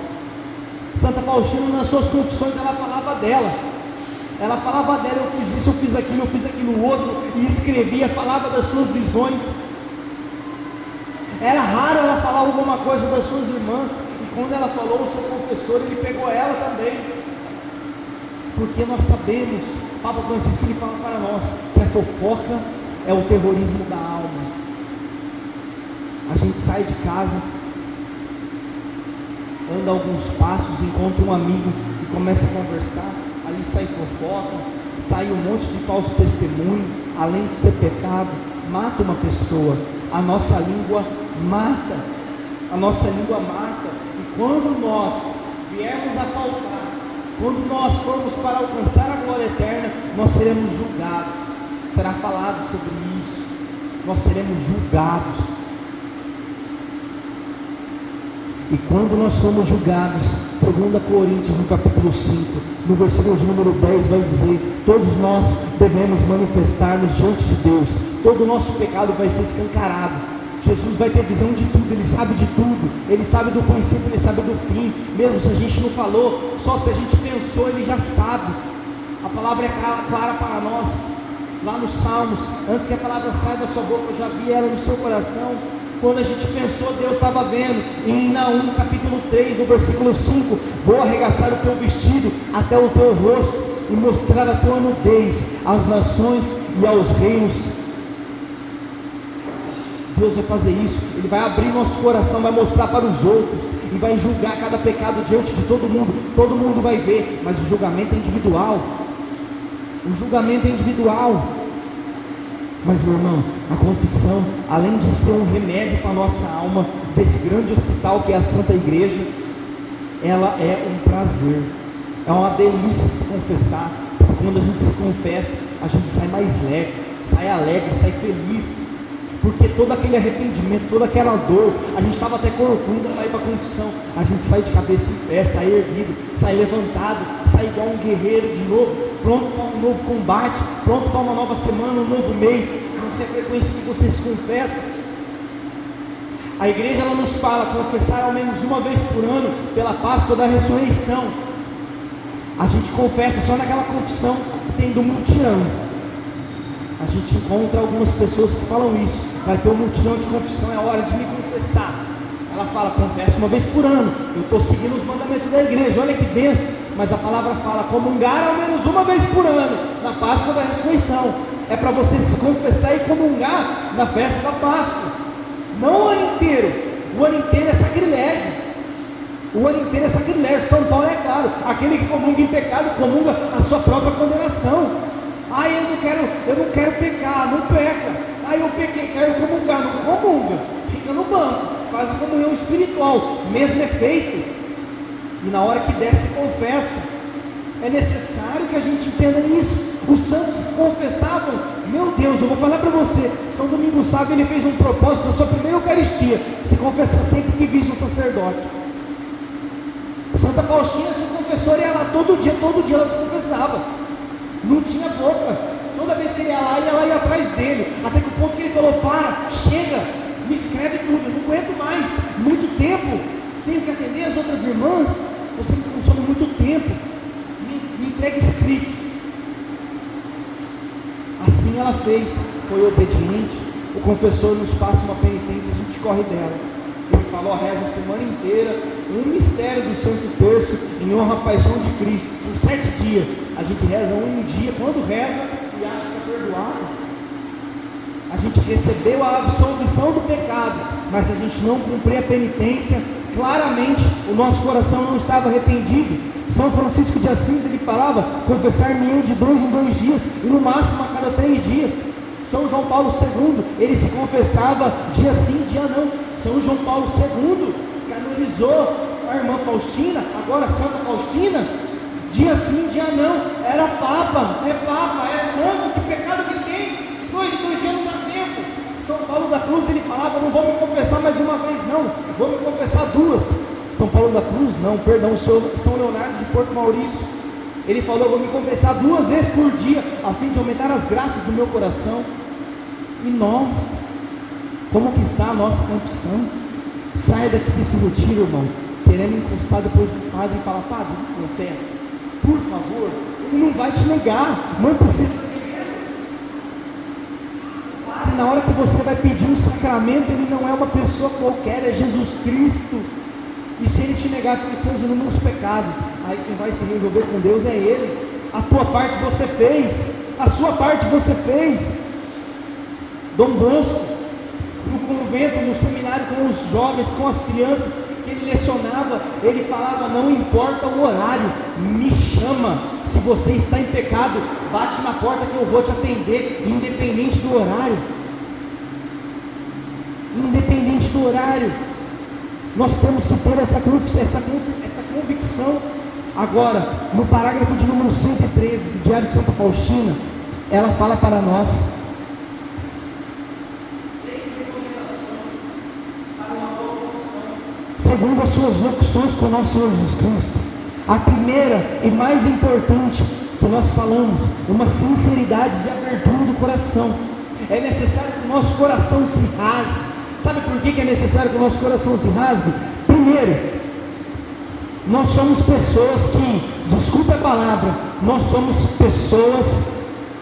Santa Faustina, nas suas confissões, ela falava dela, eu fiz isso, eu fiz aquilo outro, e escrevia, falava das suas visões. Era raro ela falar alguma coisa das suas irmãs, e quando ela falou, o seu confessor, ele pegou ela também, porque nós sabemos, Papa Francisco, ele fala para nós, que a fofoca é o terrorismo da alma. A gente sai de casa, anda alguns passos, encontra um amigo e começa a conversar, ali sai fofoca, sai um monte de falso testemunho, além de ser pecado, mata uma pessoa. A nossa língua mata, e quando nós viermos a faltar, quando nós formos para alcançar a glória eterna, nós seremos julgados. Será falado sobre isso, nós seremos julgados. E quando nós somos julgados, 2 Coríntios no capítulo 5, no versículo de número 10, vai dizer: todos nós devemos manifestar-nos diante de Deus, todo o nosso pecado vai ser escancarado. Jesus vai ter visão de tudo, Ele sabe de tudo, Ele sabe do princípio, Ele sabe do fim, mesmo se a gente não falou, só se a gente pensou, Ele já sabe. A palavra é clara para nós, lá nos Salmos, antes que a palavra saia da sua boca, eu já vi ela no seu coração. Quando a gente pensou, Deus estava vendo. Em Naum capítulo 3, no versículo 5, vou arregaçar o teu vestido até o teu rosto, e mostrar a tua nudez às nações e aos reinos. Deus vai fazer isso, Ele vai abrir nosso coração, vai mostrar para os outros, e vai julgar cada pecado diante de todo mundo vai ver, mas o julgamento é individual, mas meu irmão, a confissão, além de ser um remédio para a nossa alma, desse grande hospital que é a Santa Igreja, ela é um prazer, é uma delícia se confessar, porque quando a gente se confessa, a gente sai mais leve, sai alegre, sai feliz, porque todo aquele arrependimento, toda aquela dor, a gente estava até corcunda para ir para a confissão, a gente sai de cabeça em pé, sai erguido, sai levantado, sai igual um guerreiro de novo, pronto para um novo combate, pronto para uma nova semana, um novo mês. Não sei a frequência que você se confessa. A igreja, ela nos fala confessar ao menos uma vez por ano, pela Páscoa da Ressurreição. A gente confessa só naquela confissão que tem do mutirão. A gente encontra algumas pessoas que falam isso: vai ter um mutirão de confissão, é hora de me confessar. Ela fala: confessa uma vez por ano, eu estou seguindo os mandamentos da igreja, olha aqui dentro. Mas a palavra fala: comungar ao menos uma vez por ano, na Páscoa da Ressurreição. É para você se confessar e comungar na festa da Páscoa, não o ano inteiro. O ano inteiro é sacrilégio, São Paulo é claro: aquele que comunga em pecado, comunga a sua própria condenação. Eu não quero pecar, não peca. Eu pequei, quero comungar, não comunga, fica no banco, faz a comunhão espiritual, mesmo efeito, e na hora que desce, confessa. É necessário que a gente entenda isso. Os santos confessavam, meu Deus, eu vou falar para você, São Domingos Sávio, ele fez um propósito na sua primeira Eucaristia, se confessar sempre que visse um sacerdote. Santa Faustina, sua confessora, ia lá todo dia ela se confessava, não tinha boca, toda vez que ele ia lá, ela ia atrás dele, até que o ponto que ele falou: para, chega, me escreve tudo, eu não aguento mais, muito tempo, tenho que atender as outras irmãs, você me consome muito tempo, me entrega escrito. Assim ela fez, foi obediente. O confessor nos passa uma penitência, a gente corre dela. Ele falou: reza a semana inteira um mistério do Santo Terço em honra à paixão de Cristo, por 7 dias. A gente reza um dia, quando reza e acha que é perdoado, a gente recebeu a absolvição do pecado, mas se a gente não cumprir a penitência, claramente o nosso coração não estava arrependido. São Francisco de Assis, ele falava, confessar-me-ei de 2 em 2 dias, e no máximo a cada 3 dias. São João Paulo II, ele se confessava dia sim, dia não. São João Paulo II canonizou a irmã Faustina, agora Santa Faustina, dia sim, dia não. Era Papa, é santo, que pecado que tem, de 2 em 2 dias não dá tempo. São Paulo da Cruz, ele falava, não vou me confessar mais uma vez não, vou me confessar 2. São Paulo da Cruz, não, perdão, São Leonardo de Porto Maurício, ele falou, vou me confessar 2 vezes por dia, a fim de aumentar as graças do meu coração. E nós, como que está a nossa confissão? Sai daqui desse retiro, irmão, querendo encostar depois do padre e falar, padre, confessa, por favor, ele não vai te negar, não precisa. Na hora que você vai pedir um sacramento, ele não é uma pessoa qualquer, é Jesus Cristo. E se ele te negar pelos seus inúmeros pecados, aí quem vai se resolver com Deus é ele. A tua parte você fez, a sua parte você fez. Dom Bosco, no convento, no seminário com os jovens, com as crianças, que ele lecionava, ele falava, não importa o horário, me chama, se você está em pecado, bate na porta que eu vou te atender, independente do horário. Independente do horário. Nós temos que ter essa convicção. Agora, no parágrafo de número 113 do Diário de Santa Faustina, ela fala para nós 3 recomendações para uma boa confissão, segundo as suas locuções com o nosso Senhor Jesus Cristo. A primeira e mais importante que nós falamos, uma sinceridade de abertura do coração. É necessário que o nosso coração se rasgue. Sabe por que é necessário que o nosso coração se rasgue? Primeiro, nós somos pessoas que, desculpe a palavra, nós somos pessoas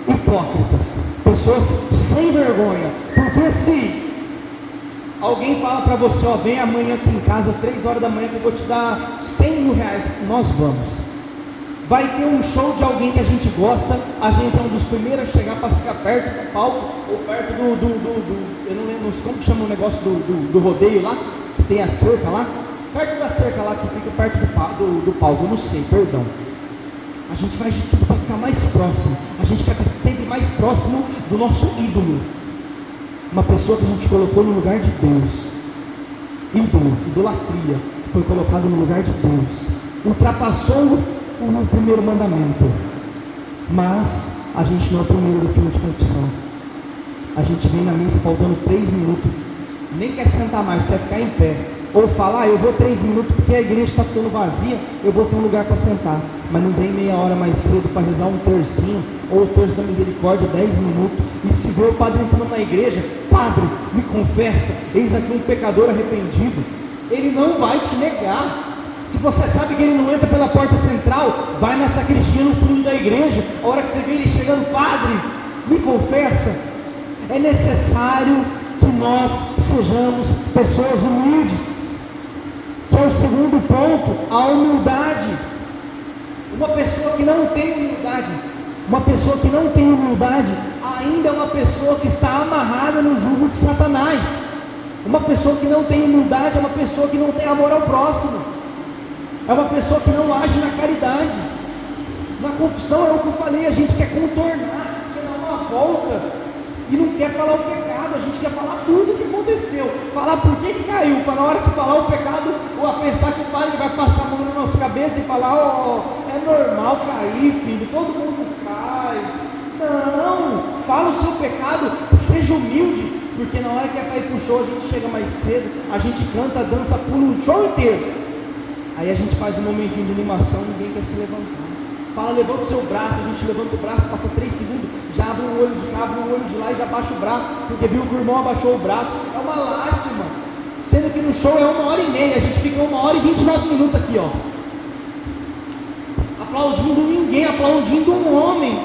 hipócritas, pessoas sem vergonha. Porque se alguém fala para você, ó, vem amanhã aqui em casa, 3 horas da manhã, que eu vou te dar 100 mil reais, nós vamos. Vai ter um show de alguém que a gente gosta, a gente é um dos primeiros a chegar para ficar perto do palco, ou perto eu não lembro como que chama o negócio do rodeio lá, que tem a cerca lá, perto da cerca lá, que fica perto do palco, eu não sei, perdão. A gente faz de tudo para ficar mais próximo, a gente quer estar sempre mais próximo do nosso ídolo, uma pessoa que a gente colocou no lugar de Deus. Ídolo, idolatria, foi colocado no lugar de Deus, ultrapassou o primeiro mandamento, mas a gente não é o primeiro do filme de confissão. A gente vem na missa faltando 3 minutos, nem quer sentar mais, quer ficar em pé, ou falar, eu vou 3 minutos porque a igreja está ficando vazia, eu vou ter um lugar para sentar, mas não vem meia hora mais cedo para rezar um tercinho, ou o terço da misericórdia, 10 minutos, e se vê o padre entrando na igreja, padre, me confessa, eis aqui um pecador arrependido, ele não vai te negar. Se você sabe que ele não entra pela porta central, vai na sacristia no fundo da igreja, a hora que você vê ele chegando, padre, me confessa. É necessário que nós sejamos pessoas humildes, que é o segundo ponto, a humildade. Uma pessoa que não tem humildade, ainda é uma pessoa que está amarrada no jugo de Satanás. Uma pessoa que não tem humildade é uma pessoa que não tem amor ao próximo. É uma pessoa que não age na caridade. Na confissão é o que eu falei, a gente quer contornar, quer dar uma volta e não quer falar o pecado, a gente quer falar tudo o que aconteceu, falar por que caiu, para na hora que falar o pecado, ou a pensar que o padre vai passar a mão na nossa cabeça e falar, é normal cair, filho, todo mundo cai. Não, fala o seu pecado, seja humilde, porque na hora que é para ir para o show, a gente chega mais cedo, a gente canta, dança, pula o show inteiro. Aí a gente faz um momentinho de animação, ninguém quer se levantar. Fala, levanta o seu braço, a gente levanta o braço, passa 3 segundos, já abre um olho de cá, abre um olho de lá e já abaixa o braço, porque viu que o irmão abaixou o braço. É uma lástima. Sendo que no show é 1h30, a gente fica 1h29 minutos aqui, ó. Aplaudindo ninguém, aplaudindo um homem.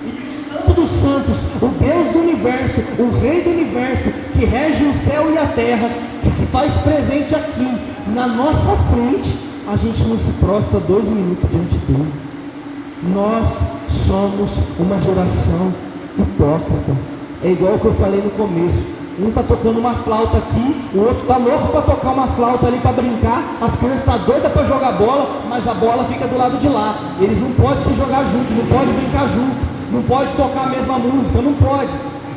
E o Santo dos Santos, o Deus do Universo, o Rei do Universo, que rege o céu e a terra, que se faz presente aqui, na nossa frente, a gente não se prostra 2 minutos diante dele. Nós somos uma geração hipócrita. É igual o que eu falei no começo. Um está tocando uma flauta aqui, o outro está louco para tocar uma flauta ali para brincar, as crianças estão doidas para jogar bola, mas a bola fica do lado de lá. Eles não podem se jogar junto, não podem brincar junto, não pode tocar a mesma música, não pode.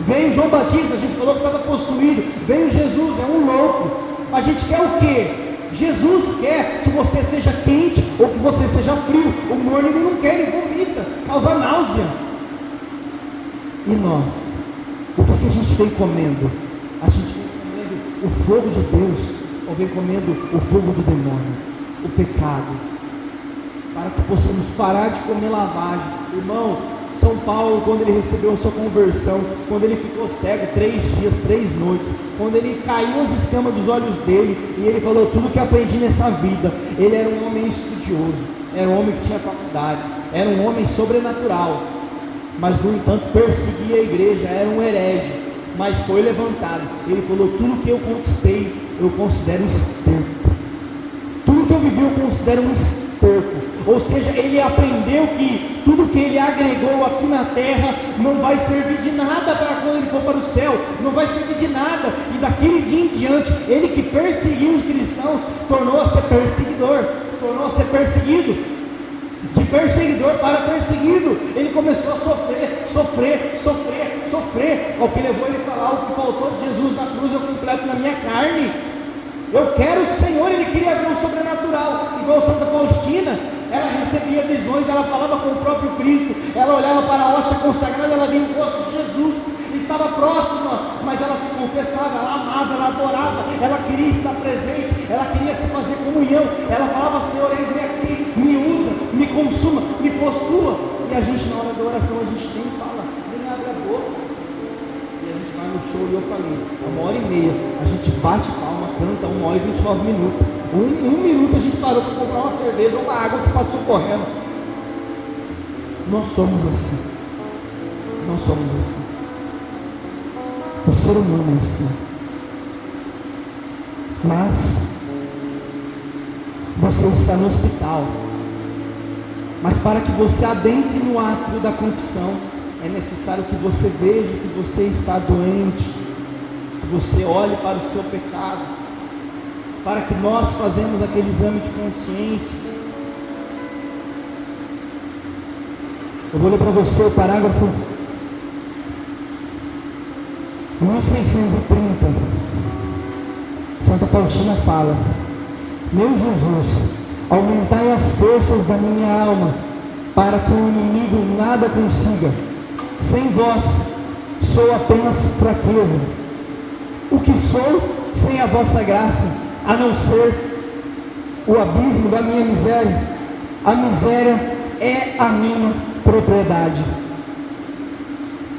Veio João Batista, a gente falou que estava possuído, veio Jesus, é um louco. A gente quer o quê? Jesus quer que você seja quente ou que você seja frio. O morno ele não quer, ele vomita, causa náusea. E nós? O que a gente vem comendo? A gente vem comendo o fogo de Deus ou vem comendo o fogo do demônio, o pecado? Para que possamos parar de comer lavagem. Irmão, São Paulo, quando ele recebeu a sua conversão, quando ele ficou cego 3 dias, 3 noites, quando ele caiu as escamas dos olhos dele, e ele falou tudo que aprendi nessa vida, ele era um homem estudioso, era um homem que tinha faculdades, era um homem sobrenatural, mas no entanto perseguia a igreja, era um herege, mas foi levantado. Ele falou: tudo que eu conquistei, eu considero esterco, tudo que eu vivi eu considero um esterco. Ou seja, ele aprendeu que tudo que ele agregou aqui na terra não vai servir de nada para quando ele for para o céu, não vai servir de nada. E daquele dia em diante, ele que perseguiu os cristãos, tornou a ser perseguidor, tornou a ser perseguido, de perseguidor para perseguido. Ele começou a sofrer, ao que levou ele a falar: o que faltou de Jesus na cruz eu completo na minha carne. Eu quero o Senhor. Ele queria ver o sobrenatural, igual Santa Faustina. Ela recebia visões, ela falava com o próprio Cristo, ela olhava para a hóstia consagrada, ela via o rosto de Jesus, estava próxima, mas ela se confessava, ela amava, ela adorava, ela queria estar presente, ela queria se fazer comunhão, ela falava: Senhor, eis-me aqui, me usa, me consuma, me possua. E a gente, na hora da oração, a gente nem fala, nem abre a boca, e a gente vai no show. E eu falei, 1h30, a gente bate palma, canta 1h29 minutos. Um minuto a gente parou para comprar uma cerveja ou uma água que passou correndo. Nós somos assim. Nós somos assim. O ser humano é assim. Mas você está no hospital. Mas para que você adentre no átrio da confissão, é necessário que você veja que você está doente, que você olhe para o seu pecado, para que nós façamos aquele exame de consciência. Eu vou ler para você o parágrafo 1630. Santa Faustina fala: meu Jesus, aumentai as forças da minha alma, para que o inimigo nada consiga. Sem vós sou apenas fraqueza. O que sou sem a vossa graça, a não ser o abismo da minha miséria? A miséria é a minha propriedade.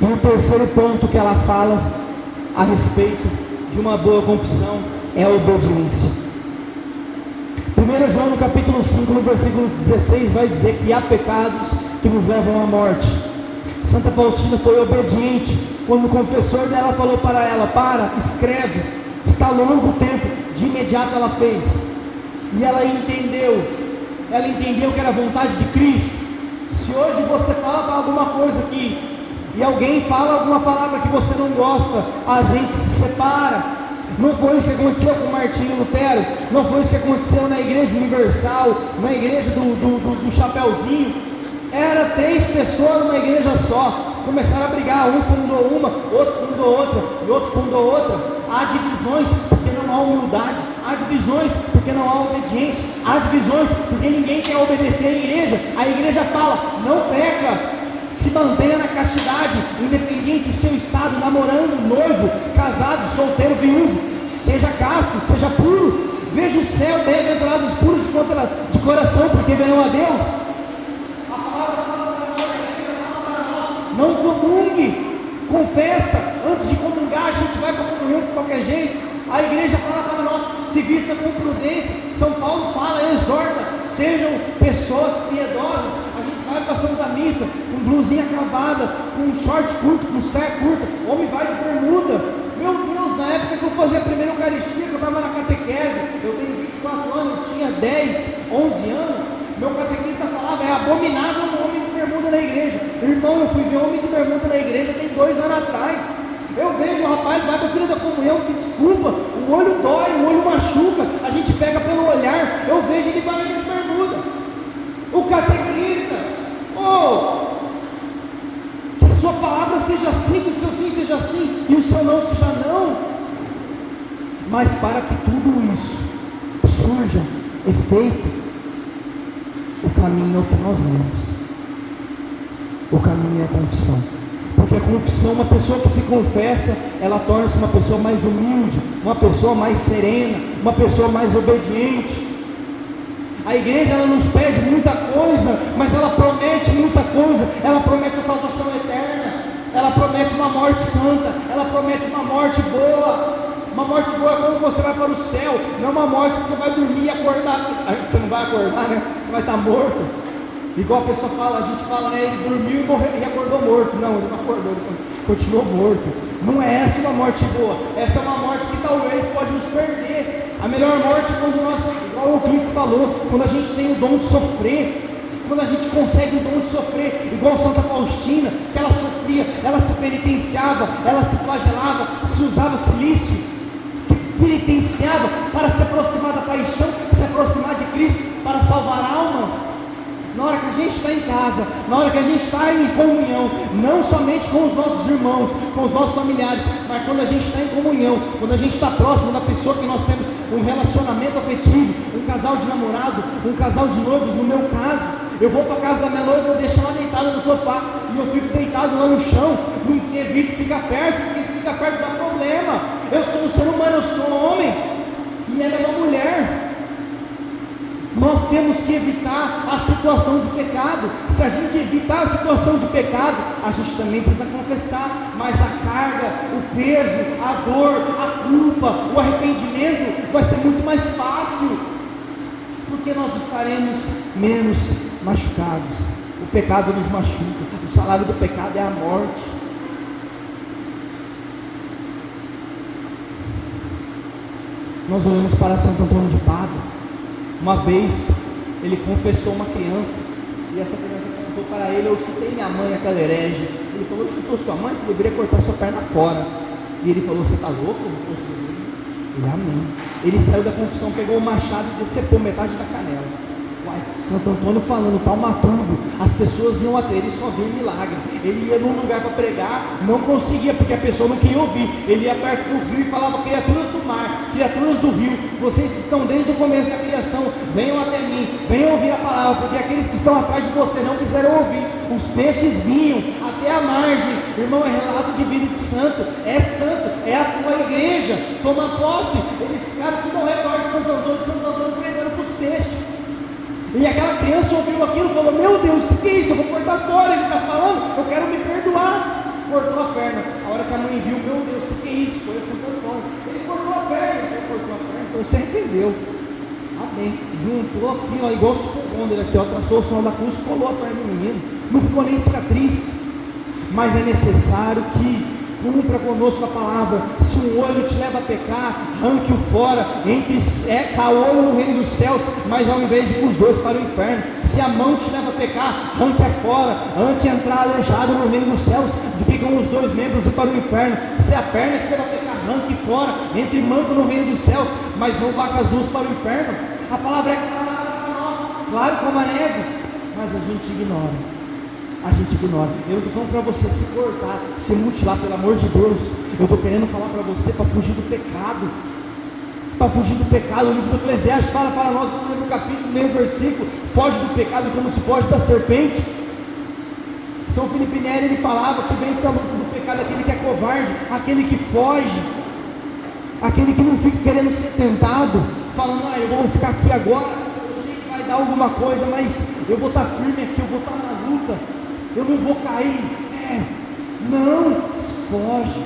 E o terceiro ponto que ela fala a respeito de uma boa confissão é a obediência. 1 João no capítulo 5, no versículo 16, vai dizer que há pecados que nos levam à morte. Santa Faustina foi obediente quando o confessor dela falou para ela: para, escreve, está longo o tempo. De imediato ela fez, e ela entendeu que era a vontade de Cristo. Se hoje você fala para alguma coisa aqui, e alguém fala alguma palavra que você não gosta, a gente se separa. Não foi isso que aconteceu com Martinho Lutero, não foi isso que aconteceu na Igreja Universal, na igreja do Chapeuzinho. Era 3 pessoas numa igreja só, começaram a brigar, um fundou uma, outro fundou outra, e outro fundou outra. Há divisões porque não há humildade, há divisões porque não há obediência, há divisões porque ninguém quer obedecer à igreja. A igreja fala: não peca, se mantenha na castidade, independente do seu estado, namorando, noivo, casado, solteiro, viúvo, seja casto, seja puro. Veja o céu, bem-aventurados os puros de coração, porque verão a Deus. A palavra fala para nós: não comungue, confessa. Antes de comungar, a gente vai para a comunhão de qualquer jeito. A igreja fala para nós: se vista com prudência. São Paulo fala, exorta, sejam pessoas piedosas. A gente vai para a Santa Missa com blusinha cavada, com short curto, com saia curta, o homem vai de bermuda. Meu Deus, na época que eu fazia a primeira Eucaristia, que eu estava na catequese, eu tenho 24 anos, eu tinha 10, 11 anos, meu catequista falava: é abominável um homem de bermuda na igreja. Irmão, eu fui ver homem de bermuda na igreja tem 2 anos atrás. Eu vejo rapaz, vai para a fila da comunhão, que desculpa, o olho dói, o olho machuca, a gente pega pelo olhar, eu vejo ele vai de bermuda. O catequista, que a sua palavra seja sim, que o seu sim seja sim, e o seu não seja não. Mas para que tudo isso surja efeito, o caminho é o que nós lemos. O caminho é a confissão. Porque a confissão, uma pessoa que se confessa, ela torna-se uma pessoa mais humilde, uma pessoa mais serena, uma pessoa mais obediente. A igreja, ela nos pede muita coisa, mas ela promete muita coisa. Ela promete a salvação eterna, ela promete uma morte santa, ela promete uma morte boa. Uma morte boa é quando você vai para o céu, não é uma morte que você vai dormir e acordar. Você não vai acordar, né? Você vai estar morto. Igual a pessoa fala, a gente fala, né? Ele dormiu e morreu, e acordou morto. Não, ele não acordou, ele continuou morto. Não é essa uma morte boa. Essa é uma morte que talvez pode nos perder. A melhor morte é quando nós, igual o Euclides falou, quando a gente tem o dom de sofrer. Quando a gente consegue o dom de sofrer, igual Santa Faustina, que ela sofria, ela se penitenciava, ela se flagelava, se usava silício, se penitenciava para se aproximar da paixão, se aproximar de Cristo, para salvar almas. Na hora que a gente está em casa, na hora que a gente está em comunhão, não somente com os nossos irmãos, com os nossos familiares, mas quando a gente está em comunhão, quando a gente está próximo da pessoa que nós temos um relacionamento afetivo, um casal de namorado, um casal de noivos, no meu caso, eu vou para a casa da minha noiva, eu deixo ela deitada no sofá, e eu fico deitado lá no chão, não evito ficar perto, porque se ficar perto dá problema. Eu sou um ser humano, eu sou um homem, e ela é uma mulher. Nós temos que evitar a situação de pecado. Se a gente evitar a situação de pecado, a gente também precisa confessar, mas a carga, o peso, a dor, a culpa, o arrependimento vai ser muito mais fácil, porque nós estaremos menos machucados. O pecado nos machuca, o salário do pecado é a morte. Nós olhamos para Santo Antônio de Pádua. Uma vez ele confessou uma criança, e essa criança contou para ele: eu chutei minha mãe, aquela herege. Ele falou: chutou sua mãe, você deveria cortar sua perna fora. E ele falou: você está louco? Ele: amém. Ele saiu da confissão, pegou o machado e decepou metade da canela. Uai, Santo Antônio falando taumaturgo, as pessoas iam até ele só ver milagre. Ele ia num lugar para pregar, não conseguia, porque a pessoa não queria ouvir. Ele ia perto do rio e falava: criaturas do mar, criaturas do rio, vocês que estão desde o começo da criação, venham até mim, venham ouvir a palavra, porque aqueles que estão atrás de você não quiseram ouvir. Os peixes vinham até a margem. Irmão, é relato de vida de santo, é a tua igreja, toma posse. Eles ficaram tudo ao redor de Santo Antônio pregando para os peixes. E aquela criança ouviu aquilo e falou: meu Deus, o que é isso? Eu vou cortar fora. Ele está falando, eu quero me perdoar. Cortou a perna. A hora que a mãe viu: meu Deus, o que é isso? Foi a Santo Antônio. Ele cortou a perna. Ele cortou a perna, então você entendeu. Amém. Juntou aqui, ó, igual o Superbonder aqui, ó, traçou o sinal da cruz, colou a perna do menino. Não ficou nem cicatriz. Mas é necessário que cumpra conosco a palavra. Se um olho te leva a pecar, arranque-o fora. Caolho no reino dos céus, mas ao invés de ir os dois para o inferno. Se a mão te leva a pecar, arranque-a fora, antes de entrar aleijado no reino dos céus, do que com os dois membros ir para o inferno. Se a perna te leva a pecar, arranque fora, entre manco no reino dos céus, mas não vá com as duas para o inferno. A palavra é clara para nós, claro como a neve, mas a gente ignora. Eu não estou falando para você se cortar, se mutilar, pelo amor de Deus. Eu estou querendo falar para você para fugir do pecado. Para fugir do pecado. O livro do Eclesiastes fala para nós, no primeiro capítulo, no meio versículo: foge do pecado como se foge da serpente. São Filipe Neri, ele falava que vence a luta do pecado aquele que é covarde, aquele que foge, aquele que não fica querendo ser tentado, falando: eu vou ficar aqui agora, eu sei que vai dar alguma coisa, mas eu vou estar firme aqui, eu vou estar na luta, eu não vou cair. Não, foge.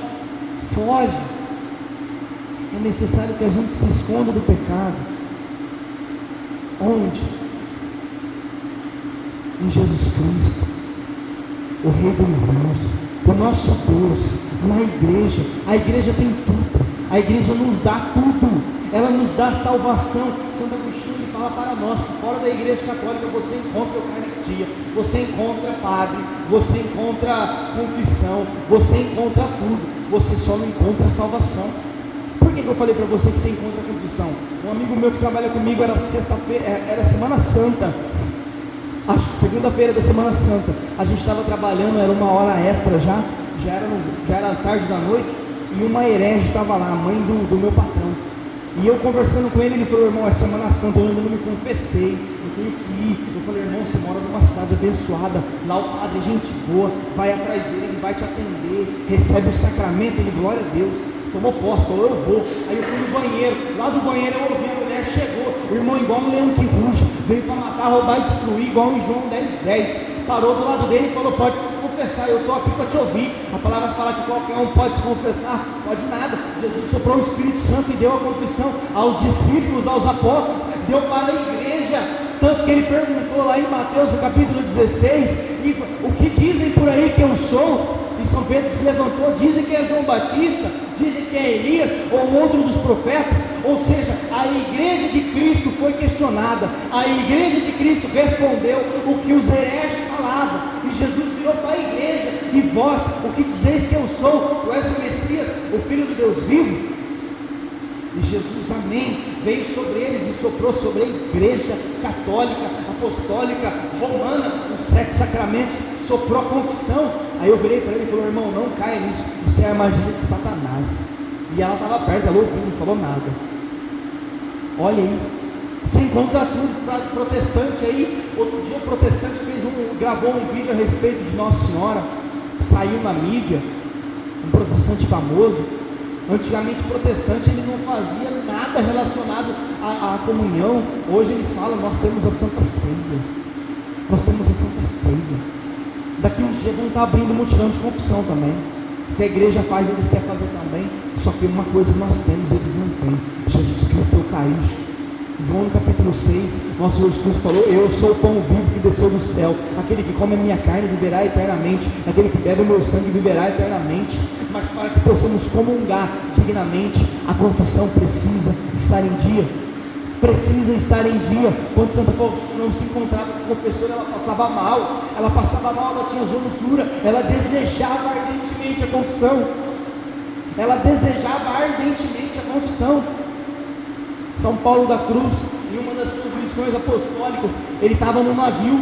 É necessário que a gente se esconda do pecado. Onde? Em Jesus Cristo, o Rei do Universo, o nosso Deus, na igreja. A igreja tem tudo, a igreja nos dá tudo, ela nos dá salvação. Santo Agostinho fala para nós que fora da igreja católica você encontra eucaristia, você encontra padre, você encontra confissão, você encontra tudo. você só não encontra a salvação. Por que eu falei para você que você encontra a confissão? Um amigo meu que trabalha comigo, era sexta-feira, era Semana Santa, acho que segunda-feira da Semana Santa, a gente estava trabalhando, era uma hora extra já era tarde da noite, e uma herege estava lá, a mãe do meu patrão, e eu conversando com ele, ele falou: irmão, é Semana Santa, eu ainda não me confessei, eu tenho que ir. Eu falei: irmão, você mora numa cidade abençoada, lá o padre é gente boa, vai atrás dele, ele vai te atender, recebe o sacramento. Ele: glória a Deus, tomou posse, falou: eu vou. Aí eu fui no banheiro, lá do banheiro eu ouvi a mulher, chegou, o irmão igual um leão que ruge, veio para matar, roubar e destruir, igual em João 10:10, parou do lado dele e falou: pode se confessar, eu estou aqui para te ouvir. A palavra fala que qualquer um pode se confessar, pode nada. Jesus soprou o Espírito Santo e deu a confissão aos discípulos, aos apóstolos, deu para a igreja, tanto que ele perguntou lá em Mateus, no capítulo 16, o que dizem por aí que eu sou? E São Pedro se levantou: dizem que é João Batista, dizem que é Elias, ou outro dos profetas. Ou seja, a igreja de Cristo foi questionada, a igreja de Cristo respondeu o que os hereges falavam, e Jesus virou para a igreja: e vós, o que dizeis que eu sou? Tu és o Messias, o Filho do Deus vivo? E Jesus, amém, veio sobre eles e soprou sobre a igreja católica, apostólica, romana, os 7 sacramentos, soprou a confissão. Aí eu virei para ele e falei: irmão, não caia nisso, isso é armadilha de Satanás. E ela estava perto, ela ouviu, não falou nada. Olha aí, você encontra tudo para protestante aí. Outro dia o protestante gravou um vídeo a respeito de Nossa Senhora, saiu na mídia, um protestante famoso. Antigamente o protestante ele não fazia nada relacionado à comunhão. Hoje eles falam: nós temos a Santa Ceia, nós temos a Santa Ceia. Daqui uns dias vão estar abrindo mutirão de confissão também. O que a igreja faz, eles querem fazer também. Só que uma coisa nós temos, eles não têm: Jesus Cristo é o Eucarístico. João no capítulo 6, nosso Senhor Jesus Cristo falou: eu sou o pão vivo que desceu do céu, aquele que come a minha carne viverá eternamente, aquele que bebe o meu sangue viverá eternamente. Mas para que possamos comungar dignamente, a confissão precisa estar em dia. Precisa estar em dia. Quando Santa Faustina não se encontrava com o confessor, ela passava mal, ela tinha zonusura, ela desejava ardentemente a confissão, São Paulo da Cruz, em uma das suas missões apostólicas, ele estava no navio,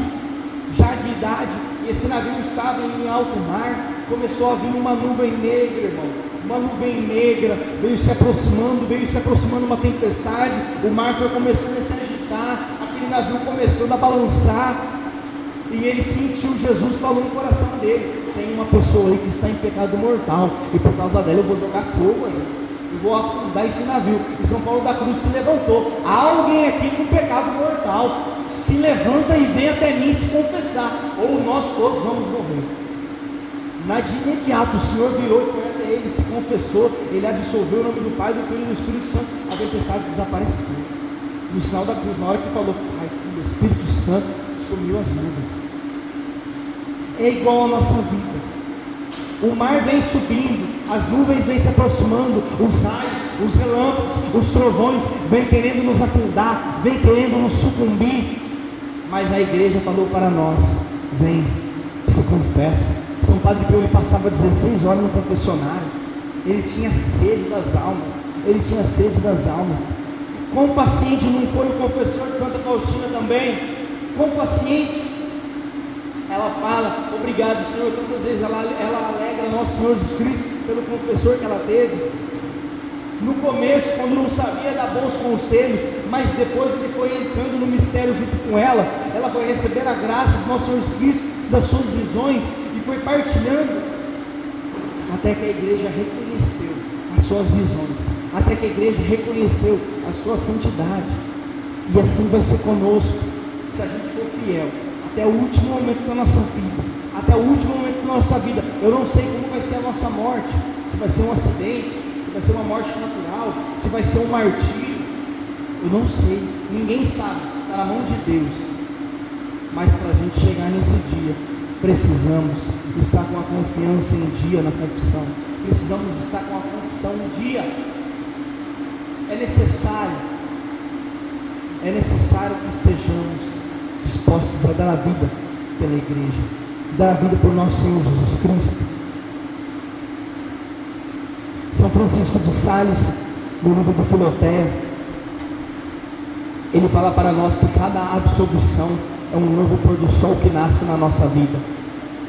já de idade, e esse navio estava em alto mar. Começou a vir uma nuvem negra, irmão, uma nuvem negra, veio se aproximando uma tempestade, o mar foi começando a se agitar, aquele navio começou a balançar, e ele sentiu Jesus falando no coração dele: tem uma pessoa aí que está em pecado mortal, e por causa dela eu vou jogar fogo aí, eu vou afundar esse navio. E São Paulo da Cruz se levantou: há alguém aqui com pecado mortal, se levanta e vem até mim se confessar, ou nós todos vamos morrer. De imediato o Senhor virou e foi até ele, se confessou, ele absolveu o nome do Pai, do Filho e do Espírito Santo. A tempestade desapareceu no sinal da cruz. Na hora que falou Pai, Filho, Espírito Santo, sumiu as nuvens. É igual a nossa vida. O mar vem subindo, as nuvens vêm se aproximando, os raios, os relâmpagos, os trovões vêm querendo nos afundar, vêm querendo nos sucumbir. Mas a igreja falou para nós: vem, se confessa. São Padre Pio, ele passava 16 horas no confessionário, ele tinha sede das almas, Quão paciente não foi o confessor de Santa Faustina também? Quão paciente? Ela fala: obrigado, Senhor. Tantas vezes ela alegra nosso Senhor Jesus Cristo pelo confessor que ela teve. No começo, quando não sabia dar bons conselhos, mas depois ele foi entrando no mistério junto com ela foi receber a graça do nosso Senhor Jesus Cristo, das suas visões, e foi partilhando, até que a igreja reconheceu as suas visões, até que a igreja reconheceu a sua santidade. E assim vai ser conosco, se a gente for fiel até o último momento da nossa vida, até o último momento da nossa vida. Eu não sei como vai ser a nossa morte, se vai ser um acidente, se vai ser uma morte natural, se vai ser um martírio, eu não sei, ninguém sabe, está na mão de Deus. Mas para a gente chegar nesse dia, precisamos estar com a confiança em dia na confissão, precisamos estar com a confissão em dia. É necessário que estejamos dispostos a dar a vida pela igreja, dar a vida por nosso Senhor Jesus Cristo. São Francisco de Sales, no livro do Filoteia, ele fala para nós que cada absolvição é um novo pôr do sol que nasce na nossa vida.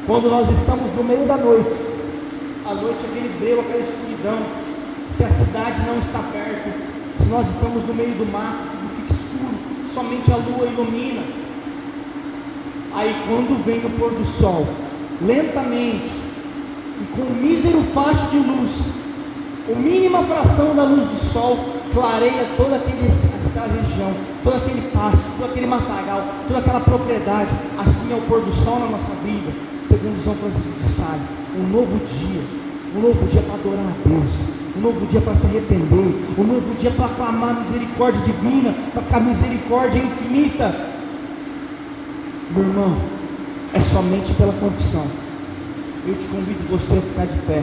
Quando nós estamos no meio da noite, a noite é aquele breu, aquela escuridão, se a cidade não está perto, se nós estamos no meio do mato, tudo fica escuro, somente a lua ilumina. Aí quando vem o pôr do sol, lentamente, e com um mísero facho de luz, a mínima fração da luz do sol clareia toda aquela região, todo aquele pasto, todo aquele matagal, toda aquela propriedade. Assim é o pôr do sol na nossa vida, segundo São Francisco de Sales. Um novo dia para adorar a Deus, um novo dia para se arrepender, um novo dia para clamar a misericórdia divina, para que a misericórdia infinita. Meu irmão, é somente pela confissão. Eu te convido você a ficar de pé.